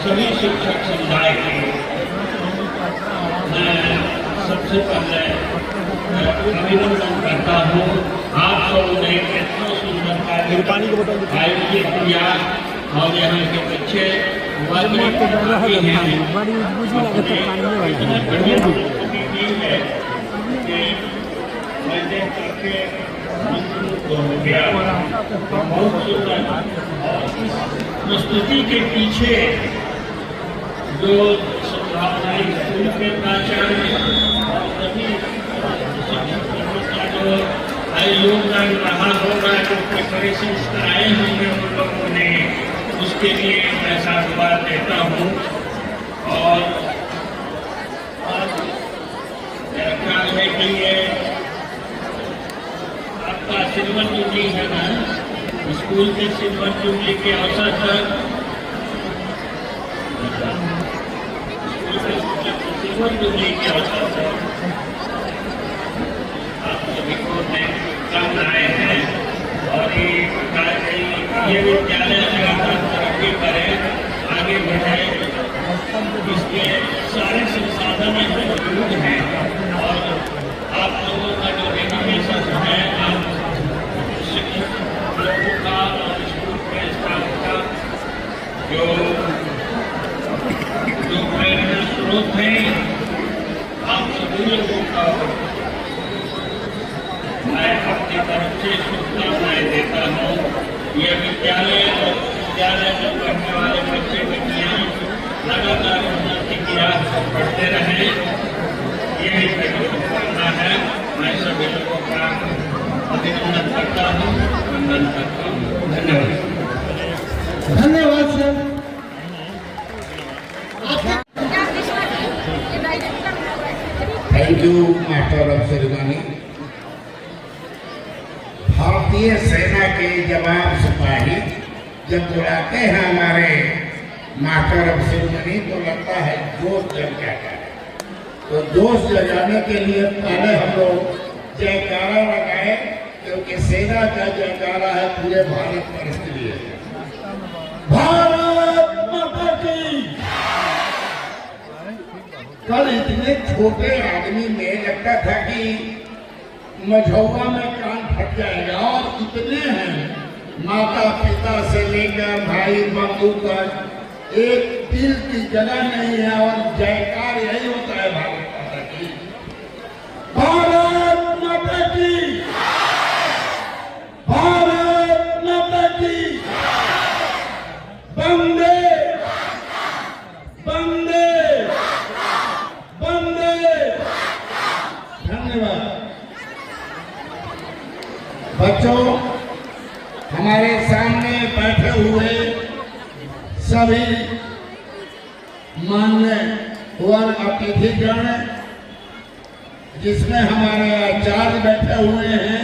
सभी शिक्षक समुदाय के मैं सबसे पहले अभिनंदन करता हूँ। आप सब ने इतना सुंदर कार्यक्रम आयोजित किया और यहाँ के बच्चे बहुत सुंदर प्रस्तुति के पीछे जो संभावनाएं स्कूल के प्राचार्य और सभी शिक्षकों का जो योगदान रहा होगा, जो प्रिपरेशन कराए होंगे उन लोगों ने, उसके लिए मैं साधुवाद देता हूँ। और मेरा ख्याल है कि ये आपका सिल्वर जुबली है ना, स्कूल के सिल्वर जुबली के अवसर पर सिल्वर जुबली के अवसर पर आप सभी को काम आए हैं और ये विद्यालय लगातार तरक्की करे, आगे बढ़े, इसके सारे संसाधन मौजूद हैं और आप लोगों का जो एजुकेशन है, आप शिक्षक लोगों का और स्कूल के स्टाफ का जो प्रेरणा स्रोत है, आप सभी लोगों का मैं अपनी तरफ से शुभकामनाएं देता हूँ। यह विद्यालय और विद्यालय में पढ़ने वाले बच्चे बच्चियाँ लगातार उन्नति की राह पर बढ़ते रहें, यही मेरी शुभकामना है। मैं सभी लोगों का अभिनंदन करता हूँ, वंदन करता हूँ। धन्यवाद। धन्यवाद sir. Thank you master of ceremony. भारतीय सेना के जवान सिपाही जब बुलाते हैं हमारे मास्टर ऑफ सेरेमनी तो लगता है जोश जग जाता है। तो जोश जगाने के लिए पहले हम लोग जयकारा लगाए, क्योंकि सेना का जयकारा है पूरे भारत वर्ष के लिए। भारत माता की। कल इतने छोटे आदमी में लगता था कि मझौवा में कान फट जाएगा, और इतने हैं माता पिता से लेकर भाई बंधु तक, एक दिल की जगह नहीं है। और जयकार यही होता है भारत माता की। भारत माता की। भारत माता की। वंदे वंदे वंदे। धन्यवाद। बच्चों, हमारे सामने बैठे हुए सभी मान्यवर अतिथिगण, जिसमें हमारे आचार्य बैठे हुए हैं,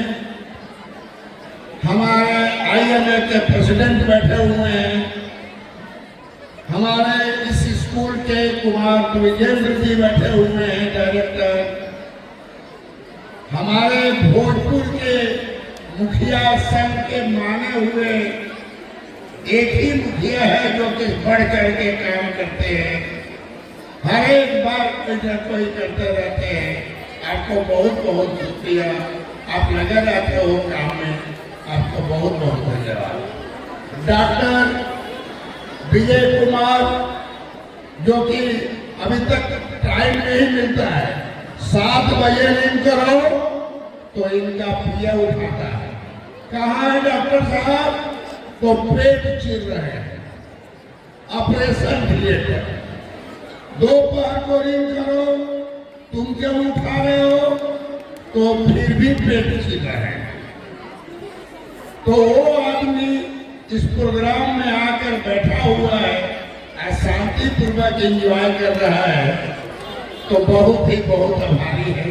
हमारे IMA के प्रेसिडेंट बैठे हुए हैं, हमारे इस स्कूल के कुमार द्विजेंद्र जी बैठे हुए हैं डायरेक्टर, हमारे भोजपुर के मुखिया संघ के माने हुए एक ही मुखिया है जो कि बढ़ चढ़ के काम करते हैं, हर एक बार कोई न कोई करते रहते हैं। आपको बहुत बहुत शुक्रिया, आप लगे रहते हो काम में, आपको बहुत बहुत धन्यवाद। डॉक्टर विजय कुमार, जो कि अभी तक टाइम नहीं मिलता है, 7 बजे नींद करो तो इनका पिया उठाता है। कहाँ है डॉक्टर साहब? तो पेट चीर रहे हैं, ऑपरेशन थिएटर। दोपहर को नींद करो, तुम क्यों उठा रहे हो? तो फिर भी पेट चीर रहे हैं। तो वो आदमी इस प्रोग्राम में आकर बैठा हुआ है, शांतिपूर्वक एंजॉय कर रहा है, तो बहुत आभारी है।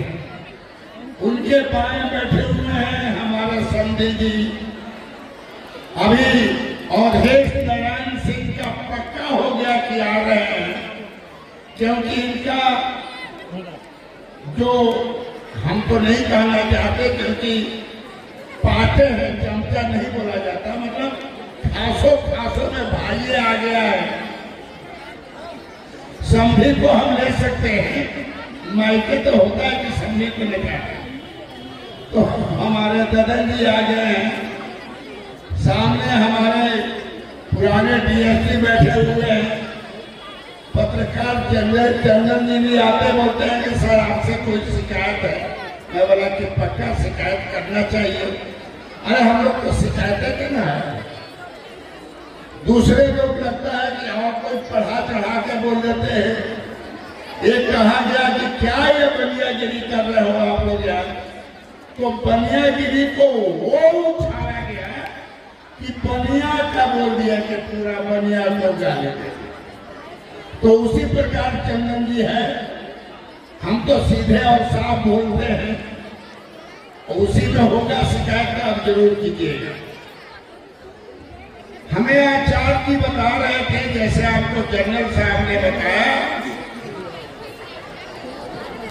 उनके बाएं बैठे हुए हैं हमारे संधि जी, अभी अवधेश नारायण सिंह का पक्का हो गया कि आ रहे हैं, क्योंकि इनका जो हम तो नहीं कहना चाहते, क्योंकि पाते हैं, चमचा नहीं बोला जाता, मतलब खासों में भाई आ गया है। समधी को हम ले सकते हैं, मायके तो होता है कि समधी को ले जाए। तो हमारे ददन जी आ गए हैं, सामने हमारे पुराने डीएसपी बैठे हुए हैं, पत्रकार चंदन जी भी आते, बोलते हैं कि सर आपसे कोई शिकायत है। मैं बोला कि पक्का शिकायत करना चाहिए। अरे हम लोग को शिकायतें क्यों ना है, दूसरे लोग लगता है कि और कोई पढ़ा चढ़ा के बोल देते हैं। ये कहा गया कि क्या ये बनियागिरी कर रहे हो आप लोग यार, तो बनियागिरी को वो उठाया गया कि बनिया का बोल दिया कि पूरा बनिया लोग जाने दे। तो उसी प्रकार चंदन जी है, हम तो सीधे और साफ बोलते हैं, उसी में होगा शिकायत का आप जरूर कीजिएगा। हमें आचार्य जी बता रहे थे, जैसे आपको जनरल साहब ने बताया,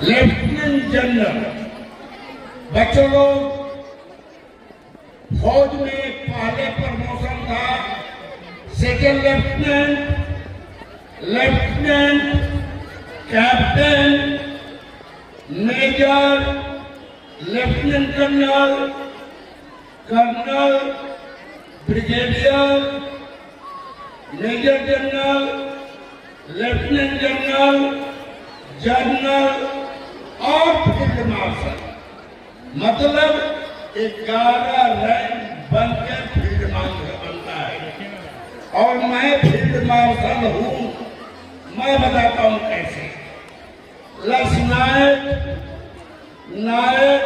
लेफ्टिनेंट जनरल बच्चों लोग, फौज में पहले प्रमोशन था second lieutenant, captain, major, lieutenant colonel, colonel, brigadier, major general, lieutenant general, general और फील्ड मार्शल। मतलब 11 रैंक बनकर फील्ड मार्शल बनता है। और मैं फील्ड मार्शल हूँ, मैं बताता हूँ कैसे। लश्नायक, नायक,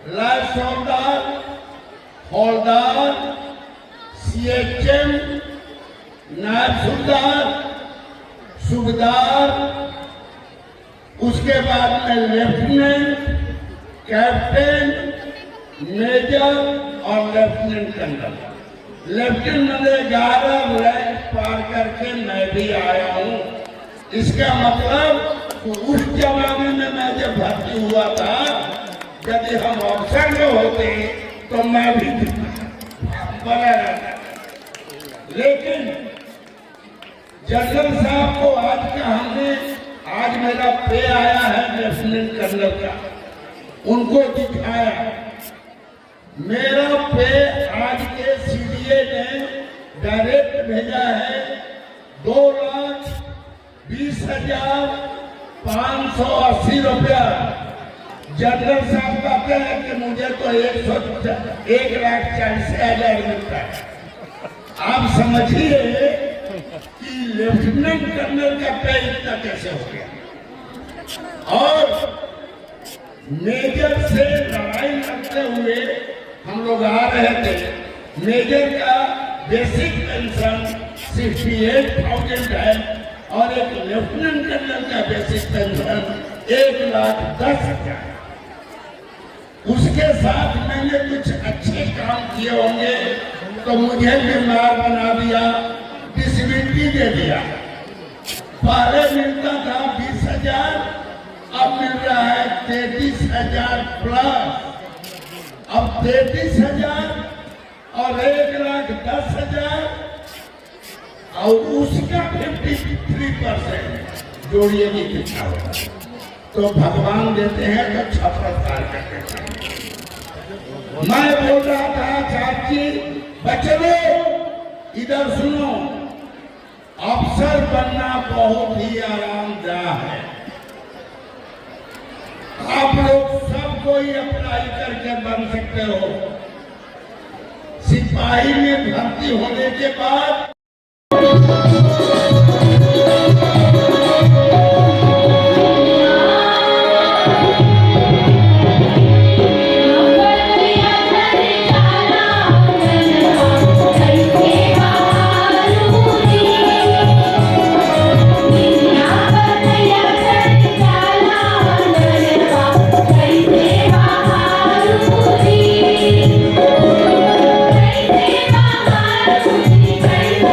लाइसोल्दार, हौलदार, CHM, नायब सुबेदार, सूबेदार, उसके बाद में लेफ्टिनेंट, कैप्टन, मेजर और लेफ्टिनेंट कर्नल। लेफ्टिनेंट 11 रैंक पार करके मैं भी आया हूँ। इसका मतलब तो उस जमाने में मैं जब भर्ती हुआ था, यदि हम अफसर में होते तो मैं भी बना रहता। लेकिन जनरल साहब को आज का हमने, आज मेरा पे आया है लेफ्टिनेंट कर्नल का, उनको दिखाया। मेरा पे आज के CDA ने डायरेक्ट भेजा है 2,20,580 रुपया। जनरल साहब कहते हैं कि मुझे तो 1,40,000 मिलता है। आप समझिए कि लेफ्टिनेंट कर्नल का पे इतना कैसे हो गया। और मेजर से लड़ाई करते हुए हम लोग आ रहे थे। मेजर का बेसिक पेंशन 68,000 है और एक लेफ्टिनेंट कर्नल का बेसिक पेंशन 1,10,000। उसके साथ मैंने कुछ अच्छे काम किए होंगे तो मुझे बीमार बना दिया, डिसेबिलिटी दे दिया। पहले मिलता था 20,000, अब मिल रहा है 33,000 प्लस। अब 33,000 और 1,10,000 और उसका 53% जोड़िए भी कितना होगा। तो भगवान देते हैं तो छप्पर करते हैं। मैं बोल रहा था चाची, बच्चों इधर सुनो, अफसर बनना बहुत ही आरामदायक है। आप लोग सब कोई अप्लाई करके बन सकते हो। सिपाही में भर्ती होने के बाद Bye.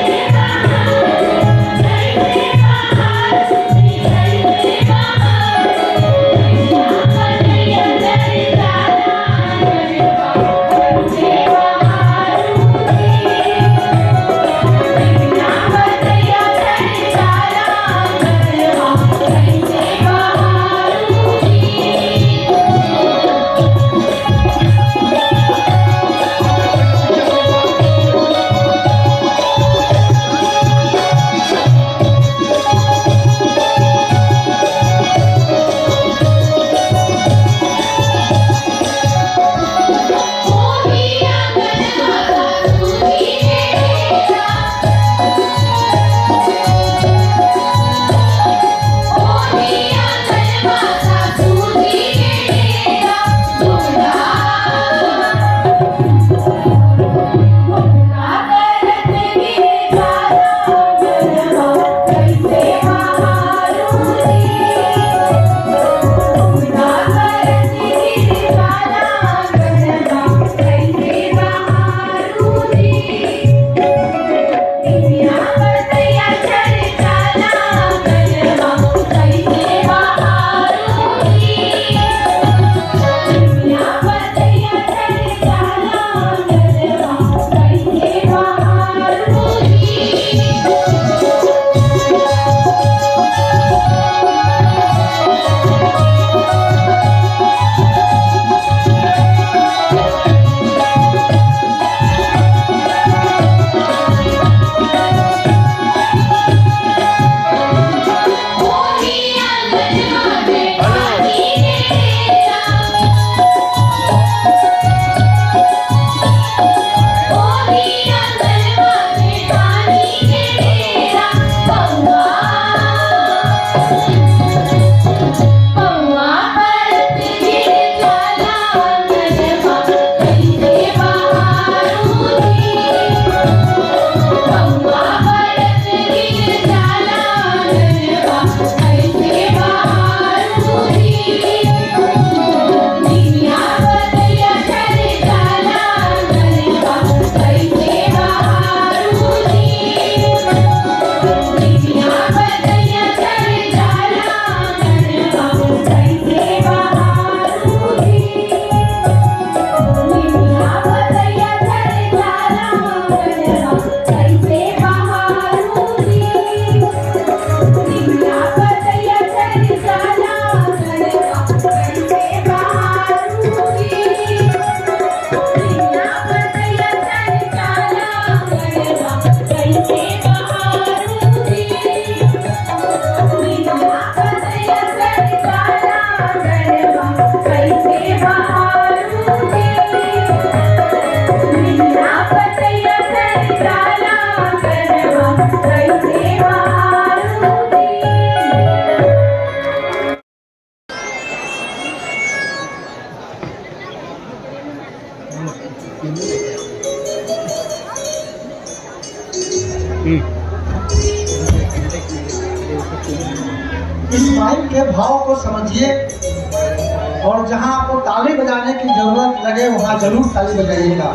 के भाव को समझिए और जहां आपको ताली बजाने की जरूरत लगे वहां जरूर ताली बजाइएगा।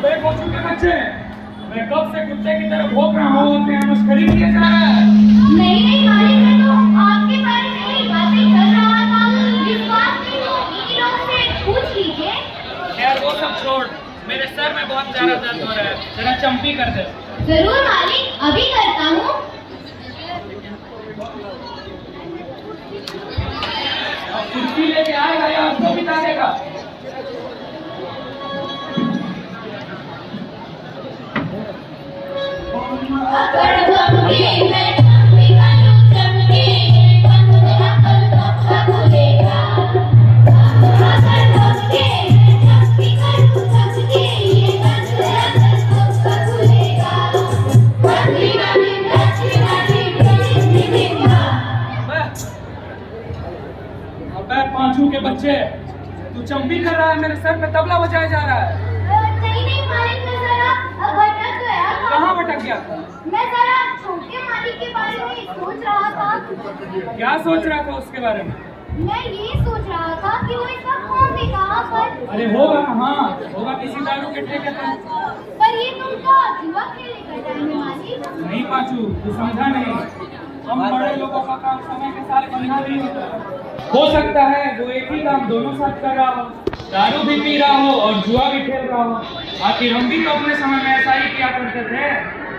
बेवकूफ के बच्चे, मैं कब से कुत्ते की तरह भौंक रहा हूँ, अपने यहाँ मस्करी किया जा रहा है। नहीं नहीं मालिक, मैं तो आपके बारे में ही बातें कर रहा था। विश्वास नहीं तो इन्हीं लोगों से पूछ लीजिए। यार वो सब छोड़, मेरे सर में बहुत ज्यादा दर्द हो रहा है, जरा चंपी कर दे। जरूर मालिक, अभी करता हूँ। कुर्सी लेके आएगा या उसको बिता देगा? अबे पांचू के बच्चे, तू चंपी कर रहा है, मेरे सर पे तबला बजाया जा रहा है। नहीं नहीं मालिक, मैं जरा भटक गया था। कहाँ भटक गया था? मैं जरा छोटे मालिक के बारे में सोच रहा था। क्या सोच रहा था उसके बारे में? मैं ये सोच रहा था कि वो इस वक्त कौन से कहाँ पर। अरे होगा, हाँ होगा, किसी दारू के ठेके पर ये तुमका जुआ खेलने का टाइम है मालिक। नहीं पाचू, तू समझा नहीं। हम बड़े लोगों का काम समय के साथ बनना नहीं होता। हो सकता है वो एक ही काम दोनों साथ कर रहा हो, दारू भी पी रहा हो और जुआ भी खेल रहा हो। आखिर हम भी तो अपने समय में ऐसा ही किया करते थे।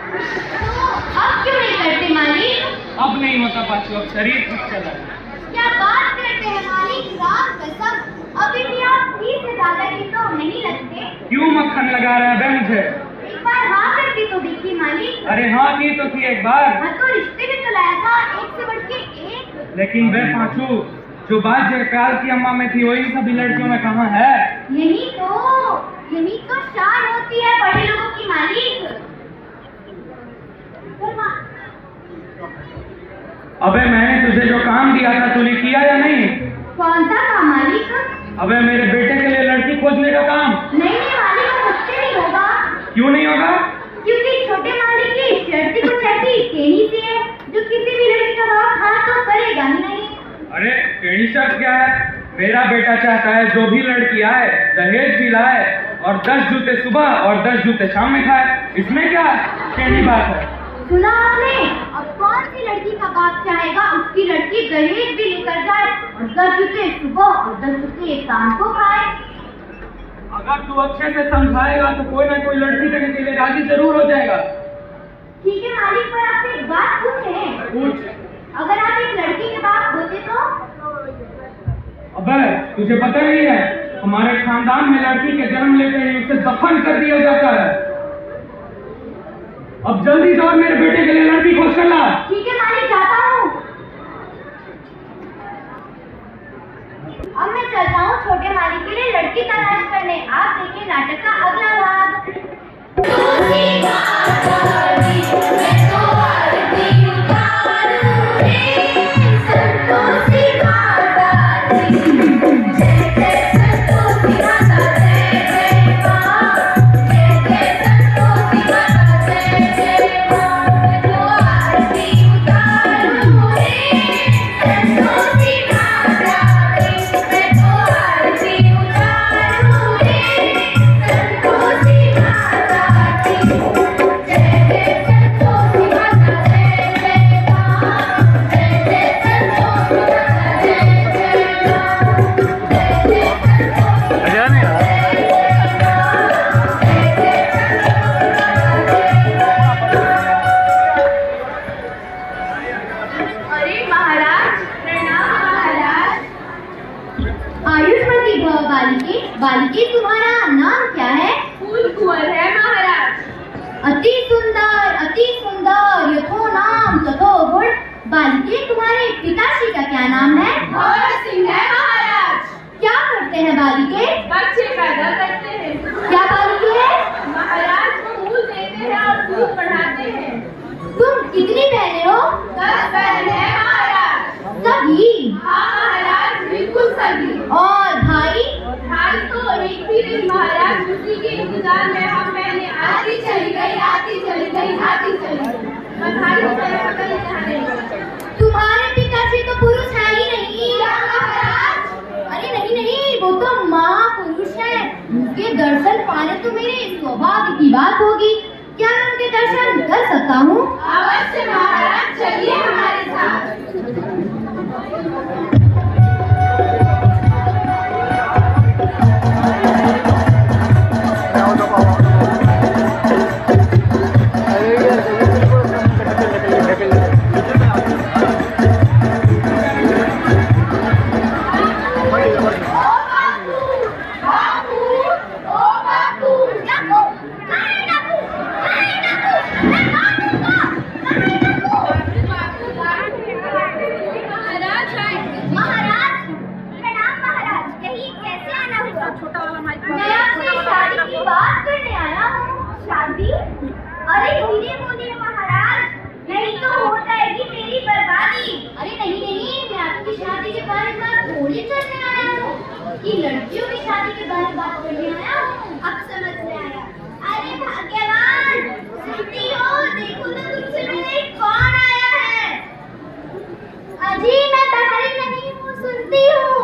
तो अब क्यों नहीं करते मालिक? अब नहीं होता पाचू, अब शरीर ठीक चला है। क्या बात करते हैं मालिक, रात कसम अभी भी आप 30 से ज्यादा की तो नहीं लगते। क्यों मक्खन लगा रहा है बे मुझे? एक बार हाँ करके तो देखिए मालिक। अरे हाँ की तो थी एक बार। हाँ तो रिश्ते भी तो लाया था, एक से बढ़ के एक। लेकिन बे पाचू, जो बात जयकाल की अम्मा में थी वही सभी लड़कियों में कहाँ है? यही तो शान होती है बड़े लोगों की मालिक। अबे मैंने तुझे जो काम दिया था तूने किया या नहीं? कौन सा काम मालिक? अबे मेरे बेटे के लिए लड़की खोजने का काम। नहीं मालिक, वो मुझसे नहीं होगा। क्यों नहीं होगा? क्योंकि छोटे मालिक की शर्त कुछ ऐसी टेढ़ी सी है जो किसी भी लड़की का बाप हाँ तो करेगा ही नहीं। अरे टेढ़ी शर्त क्या है? मेरा बेटा चाहता है जो भी लड़की आए दहेज भी लाए और 10 जूते सुबह और 10 जूते शाम में खाए। इसमें क्या टेढ़ी बात है? सुना आपने? अब कौन सी लड़की का बाप चाहेगा उसकी लड़की दहेज भी लेकर जाए और 10 जूते सुबह और 10 जूते शाम को खाए। अगर तू अच्छे से समझाएगा तो कोई ना कोई लड़की देने के लिए राजी जरूर हो जाएगा। ठीक है मालिक, पर आपसे एक बात पूछे। पूछ। अगर आप एक लड़की के बाप होते तो? अबे तुझे पता नहीं है, हमारे खानदान में लड़की के जन्म लेते ही उसे दफन कर दिया जाता है। अब जल्दी दौड़, मेरे बेटे के लिए लड़की खोज कर ला। ठीक है मालिक, जाता हूँ। अब मैं चलता हूँ छोटे मालिक के लिए लड़की तलाश करने। आप देखिए नाटक का अगला भाग। बालिके, तुम्हारा नाम क्या है? फूल कुंवर है महाराज। अति सुंदर यथो नाम तथो गुण। बालिके, तुम्हारे पिताश्री का क्या नाम है? भंवर सिंह है महाराज। क्या करते हैं बालिके? बच्चे पैदा करते हैं। क्या बालिके? महाराज को मूल देते हैं और दूध बढ़ाते हैं। तुम कितनी बहनें हो? 10 बहन है महाराज। सभी? हाँ महाराज, बिल्कुल सभी। और भाई? भाई तो एक भी नहीं महाराज, उसी के इंतजार में हम बहनें आती चली गई, आती चली गई, आती चली गई। भाई तुम्हारे पिताश्री तो पुरुष है ही नहीं। महाराज, अरे नहीं, वो तो माँ पुरुष है। उनके दर्शन पाने तो मेरे सौभाग्य की बात होगी। क्या मैं उनके दर्शन कर सकता हूँ? अवश्य महाराज, चलिए हमारे साथ। मैं आपसे शादी की बात करने आया हूँ। शादी? अरे धीरे बोलिए महाराज, नहीं तो हो जाएगी मेरी बर्बादी। अरे नहीं नहीं, मैं आपकी शादी के बारे में बात थोड़ी करने आया हूँ कि लड़कियों की शादी के बारे में बात करने आया हूँ। अब समझ में आया। अरे भाग्यवान, सुनती हो? देखो तो तुमसे मिलने कौन आया है। अजी मैं बाहर नहीं हूँ, सुनती हूँ।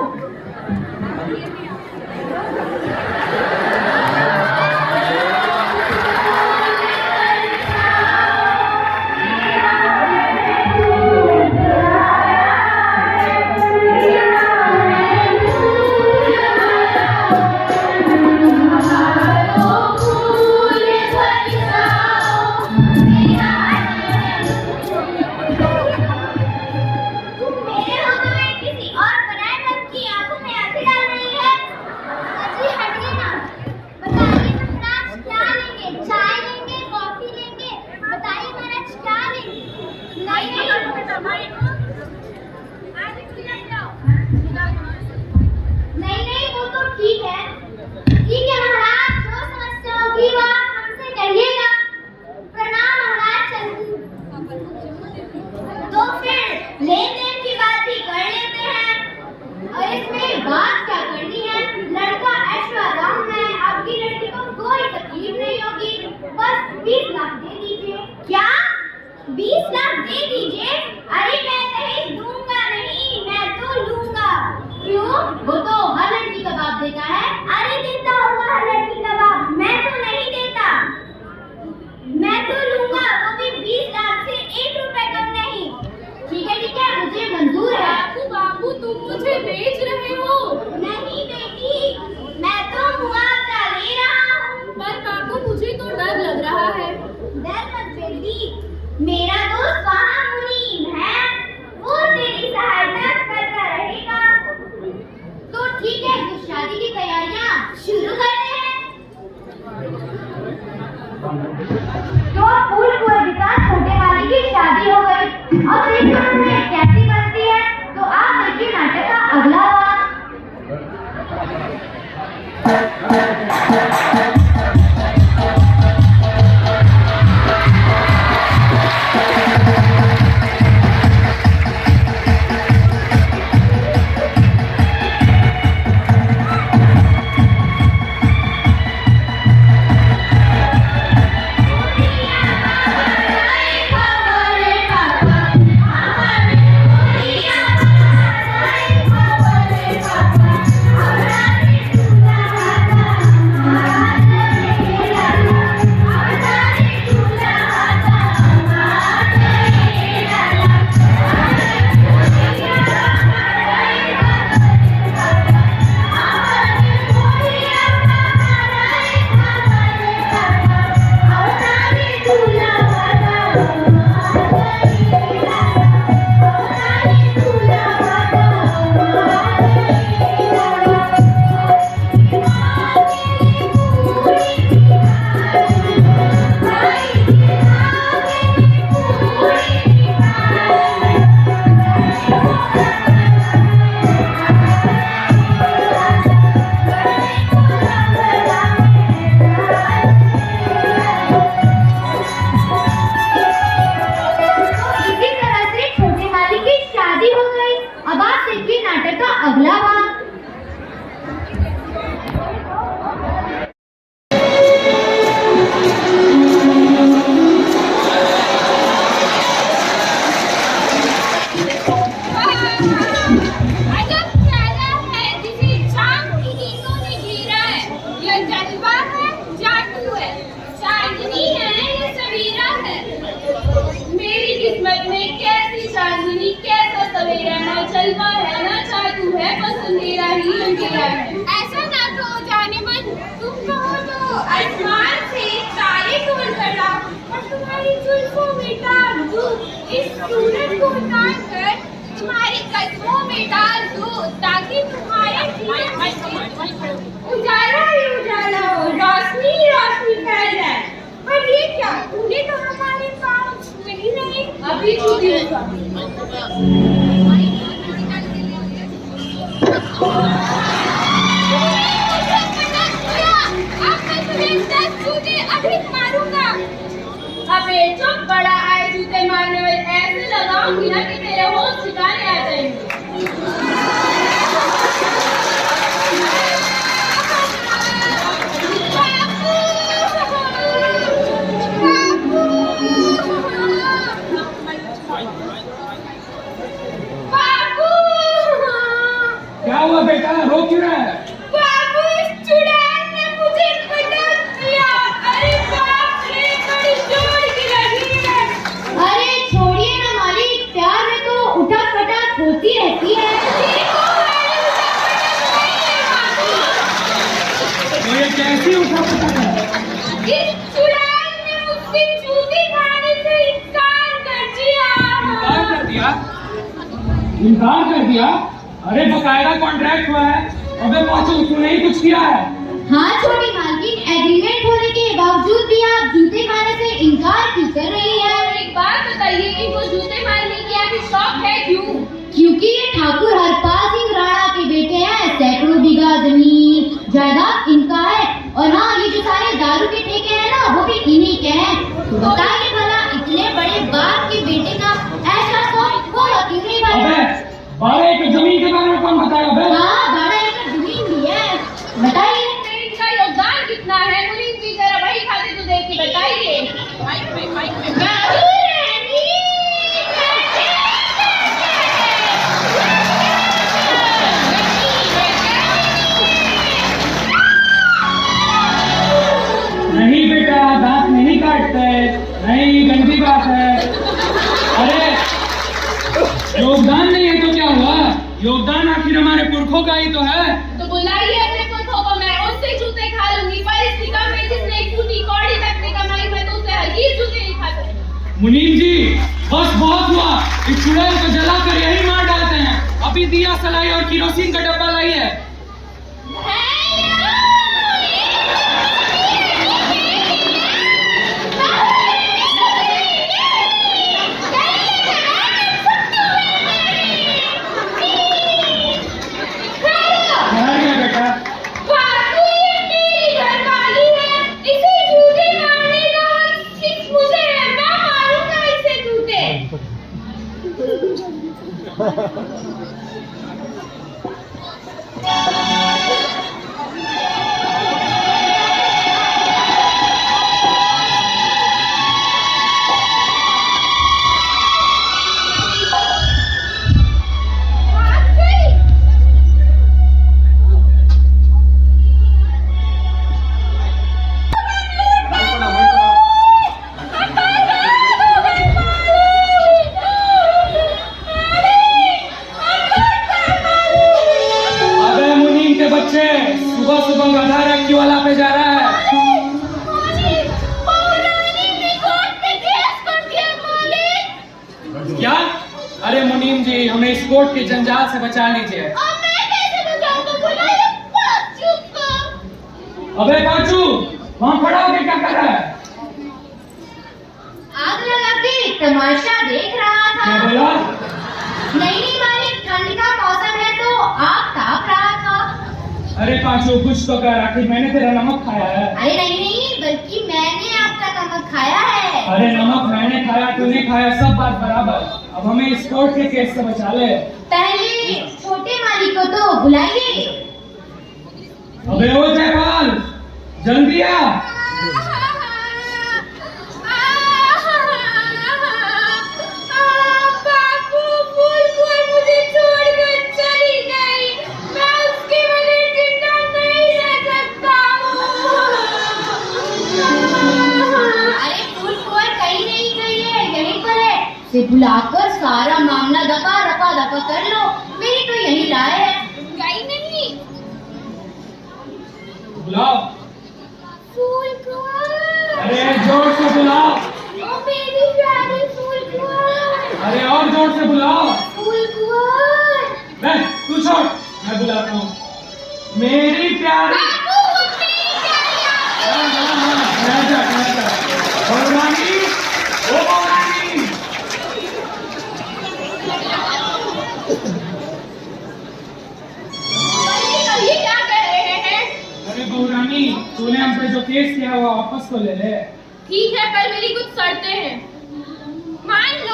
क्या 20 लाख दे दीजिए? अरे मैं दहेज दूंगा नहीं, मैं तो लूंगा। क्यों? वो तो हर लड़की का बाप देता है। अरे देता होगा हर लड़की का बाप, मैं तो नहीं देता। मैं तो लूंगा, वो भी 20 लाख से 1 रुपए कम नहीं। ठीक है, मुझे मंजूर है। बाबू तुम मुझे बेच रहे हो? नहीं बेटी, मैं तो मुआवजा ले रहा हूँ। पर बाबू मुझे तो डर लग रहा है। डर मत बेटी, मेरा दोस्त वहाँ मुनीम है, वो तेरी सहायता करता रहेगा। तो ठीक है, तो शादी की तैयारियां शुरू करते हैं। तो फूल कुएं के साथ छोटे वाली की शादी हो गई। अब देखो उन्हें कैसी बनती है। तो आप देखिए नाटक का अगला भाग। खबर तुम्हारी जुल्फों में डाल दूं, इस सूरज को उतार कर तुम्हारे कदमों में डाल दूं, ताकि तुम्हारे उजाला ही उजाला हो, रोशनी ही रोशनी फैल जाए। पर ये क्या, तूने तो हमारे पाँव छुए ही नहीं, अभी छूती अभी मारूंगा। अबे चुप, बड़ा आए जूते मारने वाले, ऐसे लगाऊंगी ना कि तेरे होश ठिकाने आ जाएंगे। क्या हुआ बेटा, रो क्यों रहा है? बाबू, इस चुड़ैल ने मुझे पटक दिया। अरे बाप रे, बड़ी जोर की लगी है। अरे छोड़िए ना मालिक, प्यार में तो उठक पटक होती रहती है। तो ये कैसी उठा पटक है? इस चुड़ैल ने मुझसे जूते खाने से इनकार कर दिया। इनकार कर दिया? इनकार कर दिया? अरे बकायदा कॉन्ट्रैक्ट हुआ है। अबे पाचू, तूने ही कुछ किया है? हाँ छोटी मालकिन, एग्रीमेंट होने के बावजूद भी आप जूते खाने से इनकार क्यों कर रही है? एक बात बताइए कि वो जूते मारने की आपकी शौक है क्यों? क्योंकि ये ठाकुर हरपाल सिंह राणा के बेटे हैं। सैकड़ों बीघा जमीन जायदाद इनका है, और हाँ, ये जो सारे दारू के ठेके हैं ना, वो भी इन्हीं के हैं। तो बताइए भला, इतने बड़े बाप के बेटे का ऐसा शौक होगा क्यों नहीं भाई? 12 एकड़ जमीन के बारे में कौन बताया बे? हाँ, 12 एकड़ जमीन भी है। बताइए इसका योगदान कितना है? मुनीम जी जरा वही खाते तो देख के बताइए। नहीं बेटा, दांत नहीं काटते। नहीं, गंदी बात है। अरे योगदान नहीं है तो क्या हुआ? योगदान आखिर हमारे पुरखों का ही तो है। तो बुलाइए अपने पुरखों को, मैं उससे जूते खा लूंगी। पर इस निगम में जिसने एक टूटी कौड़ी तक नहीं कमाई, मैं तो उससे हरगिज जूते नहीं खा सकती। मुनीम जी, बस बहुत हुआ। इस चुड़ैल को जलाकर यही मार डालते हैं। अभी दिया सलाई और किरोसिन का डब्बा लाई है। सुबह सुबह गधा रैक्की वाला पे जा रहा है। क्या? अरे मुनीम जी, हमें इस कोर्ट के जंजाल से बचा लीजिए। अबे पांचू, वहाँ खड़ा होकर क्या कर रहा है? आग लगा के तमाशा देख रहा था। क्या बोला? नहीं मालिक, ठंड का मौसम है तो आग ताप रहा था। अरे पांचू, कुछ तो कर, आखिर मैंने तेरा नमक खाया है। अरे नहीं, बल्कि मैंने आपका नमक खाया है। अरे नमक मैंने खाया, तूने खाया, सब बात बराबर। अब हमें इस कोर्ट के केस से बचा ले। पहले छोटे मालिक को तो बुलाइए। अबे ओ जयपाल, जल्दी आ। से बुलाकर सारा मामला दफा रफा दफा कर लो। मेरी तो यही राय है। गई नहीं। बुलाओ। फूल को। अरे जोर से बुलाओ। ओ मेरे बुलाओ। फूल कुंवर। मैं तू छोड़, मैं बुलाता हूँ। मेरी प्यारी। रह जा। बहुरानी, ओ बहुरानी। ये क्या कह रहे हैं? अरे बहुरानी, तूने हम पे जो केस किया वो वापस तो ले ले। ठीक है, पर मेरी कुछ शर्तें हैं। मान लो।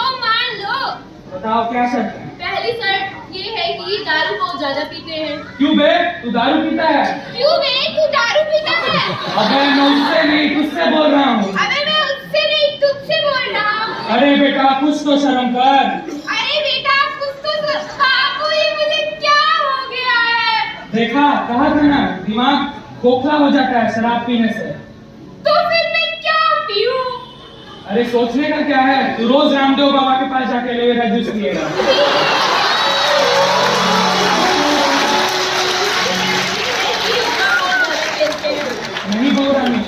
बताओ क्या शर्त है? पहली शर्त ये है कि दारू बहुत ज्यादा पीते हैं। क्यों बे, तू दारू पीता है? क्यों बे, तू दारू पीता है? अबे मैं उससे नहीं तुझसे बोल रहा हूँ। अबे मैं उससे नहीं तुझसे बोल रहा हूँ। अरे बेटा कुछ तो शर्म कर। अरे बेटा कुछ तो बाबू, ये मुझे क्या हो गया है? देखा, कहा था ना, दिमाग खोखला हो जाता है शराब पीने से। तो फिर मैं क्या पीऊं? अरे सोचने का क्या है, तू रोज रामदेव बाबा के पास जाके लेगा जूस पिएगा। नहीं बहुरानी,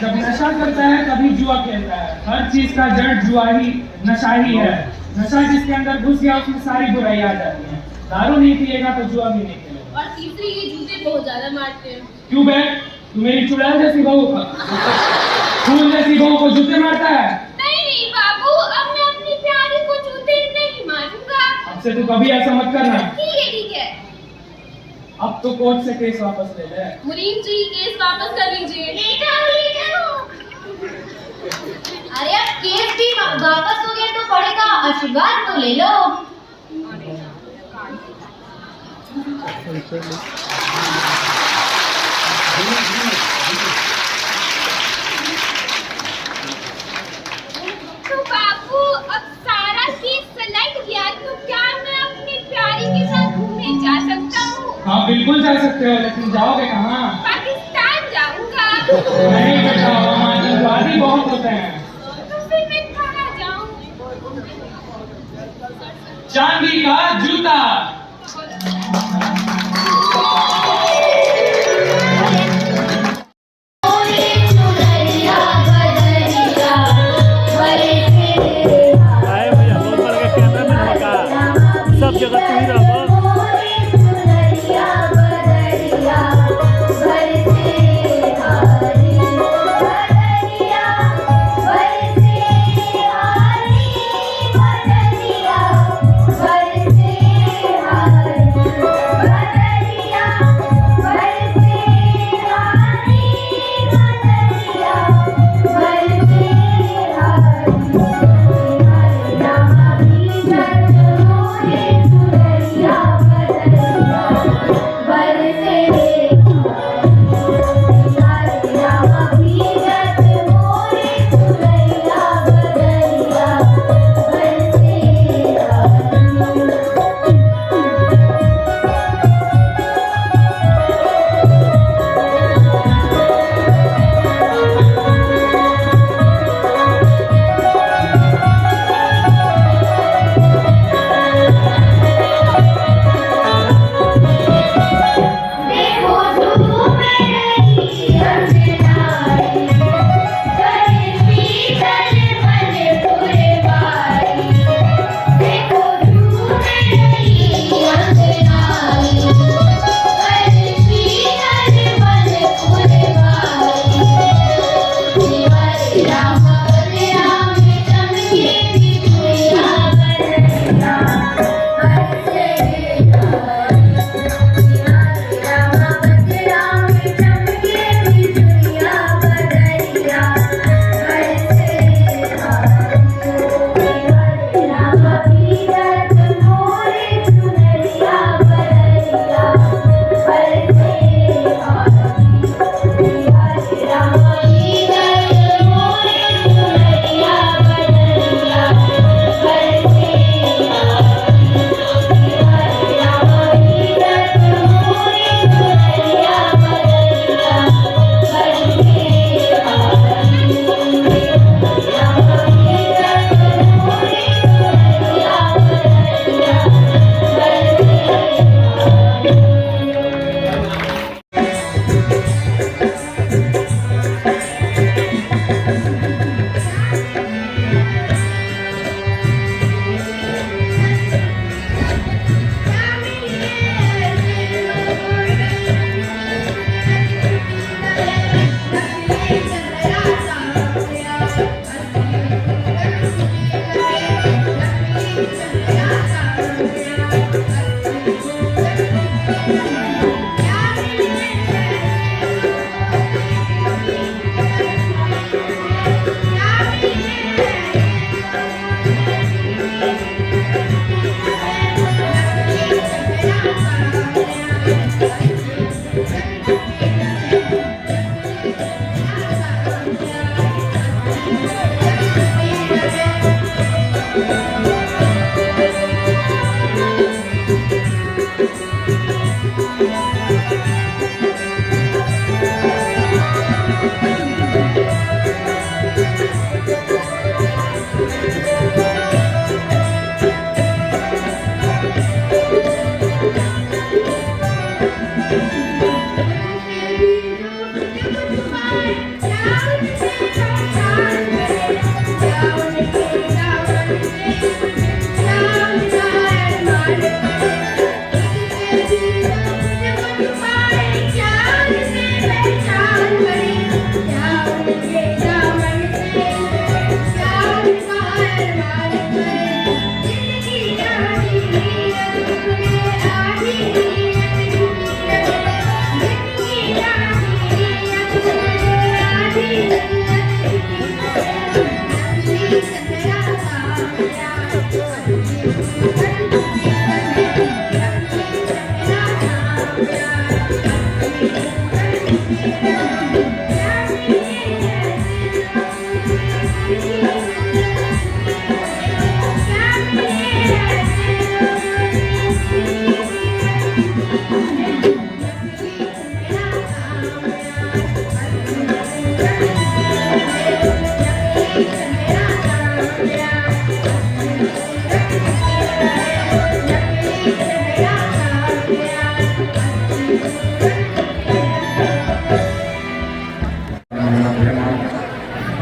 जब नशा करता है तभी जुआ खेलता है। हर चीज का जड़ जुआ ही, नशा ही है। नशा जिसके अंदर घुस गया उसमें सारी बुराई आ जाती है। दारू नहीं पिएगा तो जुआ भी नहीं खेलेगा। और तीसरी, ये जूते बहुत ज्यादा मारते हैं। क्यों बे, तू मेरी चुड़ैल जैसी बहू, फूल जैसी बहू को जूते मारता है? नहीं बाबू, अब मैं अपनी प्यारी को जूते नहीं मारूंगा। अब से तू कभी ऐसा मत करना। ठीक है। अब तो कोर्ट से केस वापस ले ले। मुनीम जी, केस वापस कर लीजिए। ले जाओ। अरे अब केस भी वापस हो गया तो पड़ेगा, आशीर्वाद तो ले लो। तो बाबू, अब सारा केस सलट गया तो क्या मैं अपनी प्यारी के साथ घूमने जा सकता हूँ? हाँ बिल्कुल जा सकते हो, लेकिन जाओगे कहाँ? पाकिस्तान जाऊंगा। नहीं बेटा, वहाँ आतंकवादी बहुत होते हैं। तो फिर मैं कहाँ जाऊँ? चांदी का जूता। सब जगह तू ही रहो।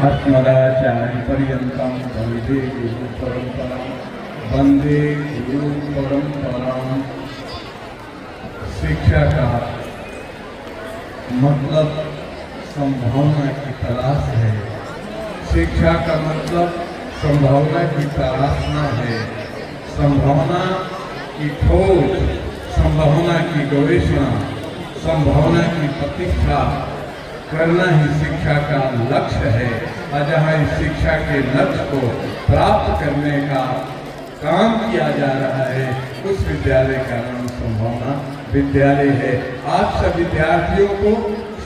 अस्मदाचार्यपर्यन्तं वन्दे गुरुपरम्परां वन्दे गुरुपरम्परां। शिक्षा का मतलब संभावना की तलाश है। शिक्षा का मतलब संभावना की तलाशना है। संभावना की खोज, संभावना की गवेषणा, संभावना की प्रतीक्षा करना ही शिक्षा का लक्ष्य है। और जहाँ इस शिक्षा के लक्ष्य को प्राप्त करने का काम किया जा रहा है उस विद्यालय का नाम संभावना विद्यालय है। आप सब विद्यार्थियों को,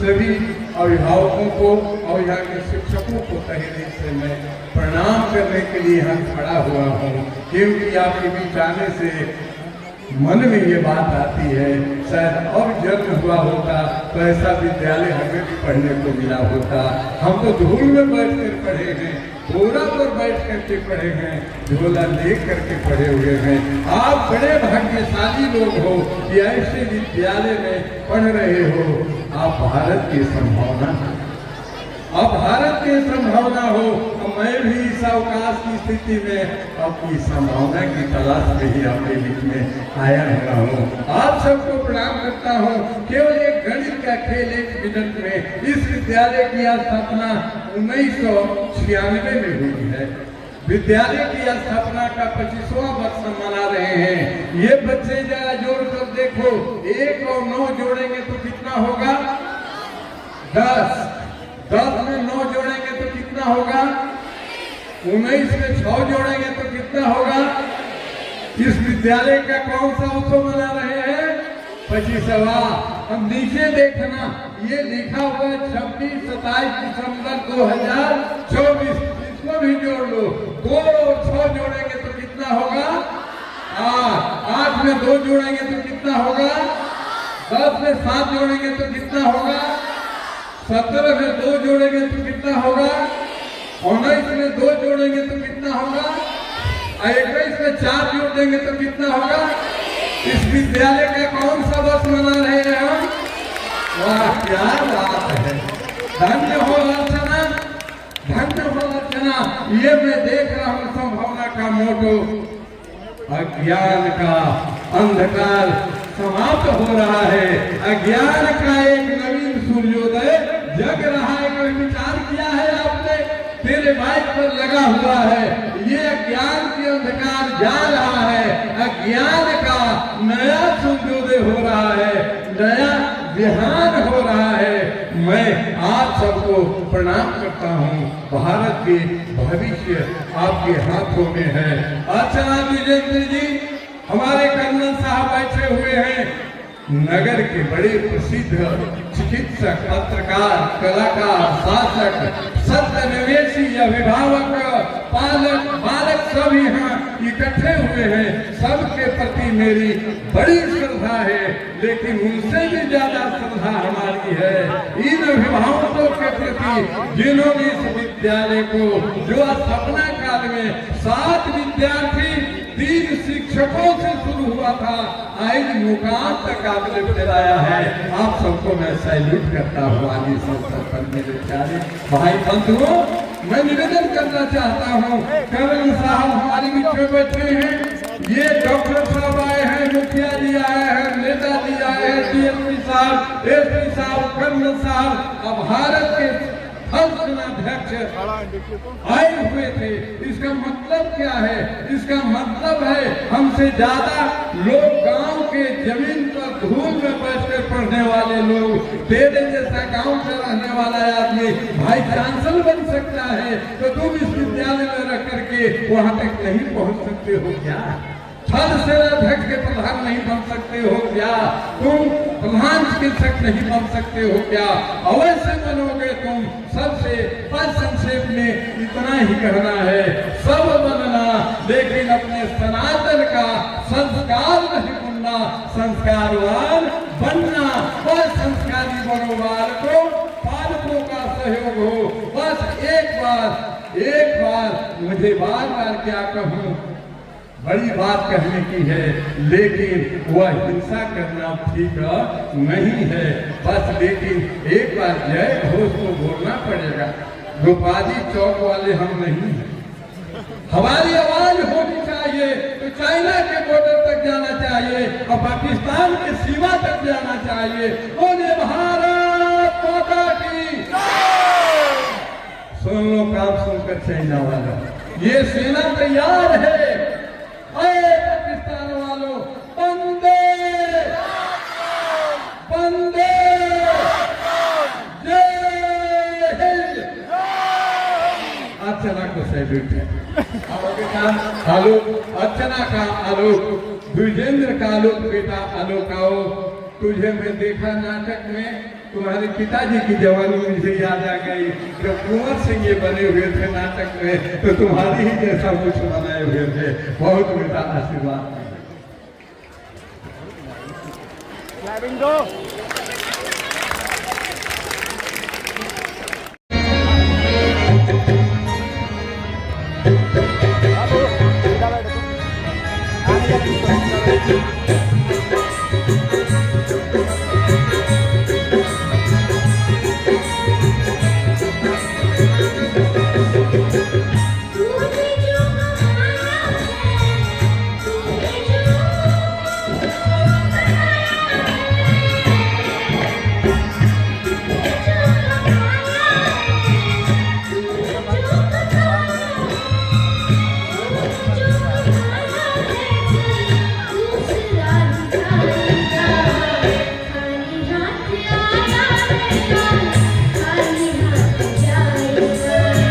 सभी अभिभावकों को और यहाँ के शिक्षकों को तहे दिल से मैं प्रणाम करने के लिए यहाँ खड़ा हुआ हूँ, क्योंकि आपके बीच आने से मन में ये बात आती है, शायद और जन्म हुआ होता तो ऐसा विद्यालय हमें भी पढ़ने को मिला होता। हम तो धूल में बैठ कर पढ़े हैं, बोरा पर बैठ करके पढ़े हैं, झोला ले करके पढ़े हुए हैं। आप बड़े भाग्यशाली लोग हो कि ऐसे विद्यालय में पढ़ रहे हो। आप भारत की संभावना, अब भारत की संभावना हो। मैं भी इस अवकाश की स्थिति में अपनी संभावना की तलाश में ही आपके बीच में आया हुआ हूँ। आप सबको प्रणाम करता हूँ। केवल एक गणित का खेल 1 मिनट में। इस विद्यालय की स्थापना 1996 में हुई है। विद्यालय की स्थापना का 25वां वर्ष मना रहे हैं। ये बच्चे जरा जोड़ कर देखो, 1 और 9 जोड़ेंगे तो कितना होगा? 10। 10 में 9 जोड़ेंगे तो कितना होगा? 19 में 6 जोड़ेंगे तो कितना होगा? इस विद्यालय का कौन सा उत्सव मना रहे हैं? 25वां। हम नीचे देखना, ये लिखा हुआ है 26-27 दिसंबर 2024। इसको भी जोड़ लो। 2 और 6 जोड़ेंगे तो कितना होगा? 8। 8 में 2 जोड़ेंगे तो कितना होगा? 10 में 7 जोड़ेंगे तो कितना होगा? 17 में 2 जोड़ेंगे तो कितना होगा? 19 में 2 जोड़ेंगे तो कितना होगा? 21 में 4 जोड़ देंगे तो कितना होगा? इस विद्यालय का कौन सा वर्ष मना रहे हैं हम? वाह, क्या बात है। धन्य हो अर्चना, धन्य हो अर्चना। ये मैं देख रहा हूँ संभावना का मोटो। अज्ञान का अंधकार समाप्त हो रहा है। अज्ञान का एक नवीन सूर्योदय जग रहा है। कोई विचार किया है आपने? तेरे बाइक पर लगा हुआ है। ये अज्ञान की अंधकार जा रहा है। अज्ञान का नया सूर्योदय हो रहा है, नया बिहान हो रहा है। मैं आप सबको प्रणाम करता हूँ। भारत के भविष्य आपके हाथों में है। अर्चना विजेंद्र जी हमारे कर्नल साहब बैठे हुए हैं। नगर के बड़े प्रसिद्ध चिकित्सक, पत्रकार, कलाकार, शासक, सत्यनिवेशी, अभिभावक, पालक, बालक सब यहाँ इकट्ठे हुए हैं। सबके प्रति मेरी बड़ी श्रद्धा है, लेकिन उनसे भी ज्यादा श्रद्धा हमारी है इन अभिभावकों के प्रति, जिन्होंने इस विद्यालय को, जो स्थापना काल में 7 विद्यार्थी 3 शिक्षकों से शुरू हुआ था, आज मुकाम तक आपने फैलाया है। आप सबको मैं सैल्यूट करता हूँ। आज इस अवसर पर मेरे प्यारे भाई बंधुओं, मैं निवेदन करना चाहता हूँ। कर्नल साहब हमारे बीच में बैठे हैं। ये डॉक्टर साहब आए हैं, मुखिया जी आए हैं, नेताजी आए हैं, डीएसपी साहब, एसपी साहब, कर्नल साहब, अब भारत के अध्यक्ष आए हुए थे। इसका मतलब क्या है? इसका मतलब है हमसे ज्यादा लोग गांव के जमीन पर धूल में बैठकर पढ़ने वाले लोग, तेरे जैसा गांव में रहने वाला आदमी भाई चांसलर बन सकता है, तो तुम इस विद्यालय में रह करके वहां तक नहीं पहुंच सकते हो क्या? थल सेनाध्यक्ष के प्रधान नहीं बन सकते हो क्या? तुम प्रधान चिकित्सक नहीं बन सकते हो क्या? अवश्य बनोगे तुम। सबसे बस संक्षेप में इतना ही कहना है, सब बनना, लेकिन अपने सनातन का संस्कार नहीं भूलना, संस्कारवान बनना। बस संस्कारी बनो, बालकों, पालकों का सहयोग हो। बस एक बार मुझे बार क्या कहूँ, बड़ी बात कहने की है, लेकिन वह हिंसा करना ठीक नहीं है। बस लेकिन एक बार जय घोष को बोलना पड़ेगा। गोपाली चौक वाले हम नहीं हैं। हमारी आवाज होनी चाहिए तो चाइना के बॉर्डर तक जाना चाहिए और पाकिस्तान की सीमा तक जाना चाहिए। बोले भारत माता की। सुन लो, काम सुनकर चाइना वाला, ये सेना तैयार है। अरे पाकिस्तान वालों, बंदे बंदे जय हिंद। अर्चना को सैल्यूट है। आलोक, अर्चना का आलोक, द्विजेंद्र का आलोक, बेटा आलोक आओ। तुझे मैं देखा नाटक में, तुम्हारे पिताजी की जवानी मुझे याद आ गई। जब कुंवर सिंह ये बने हुए थे नाटक में, तो तुम्हारी ही जैसा कुछ बनाए हुए थे। बहुत बेटा आशीर्वाद। खाली हाथ जाएगा।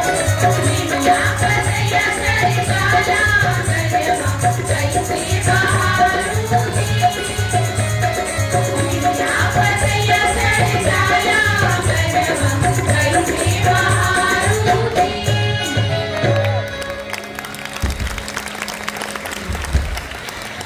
यहाँ पर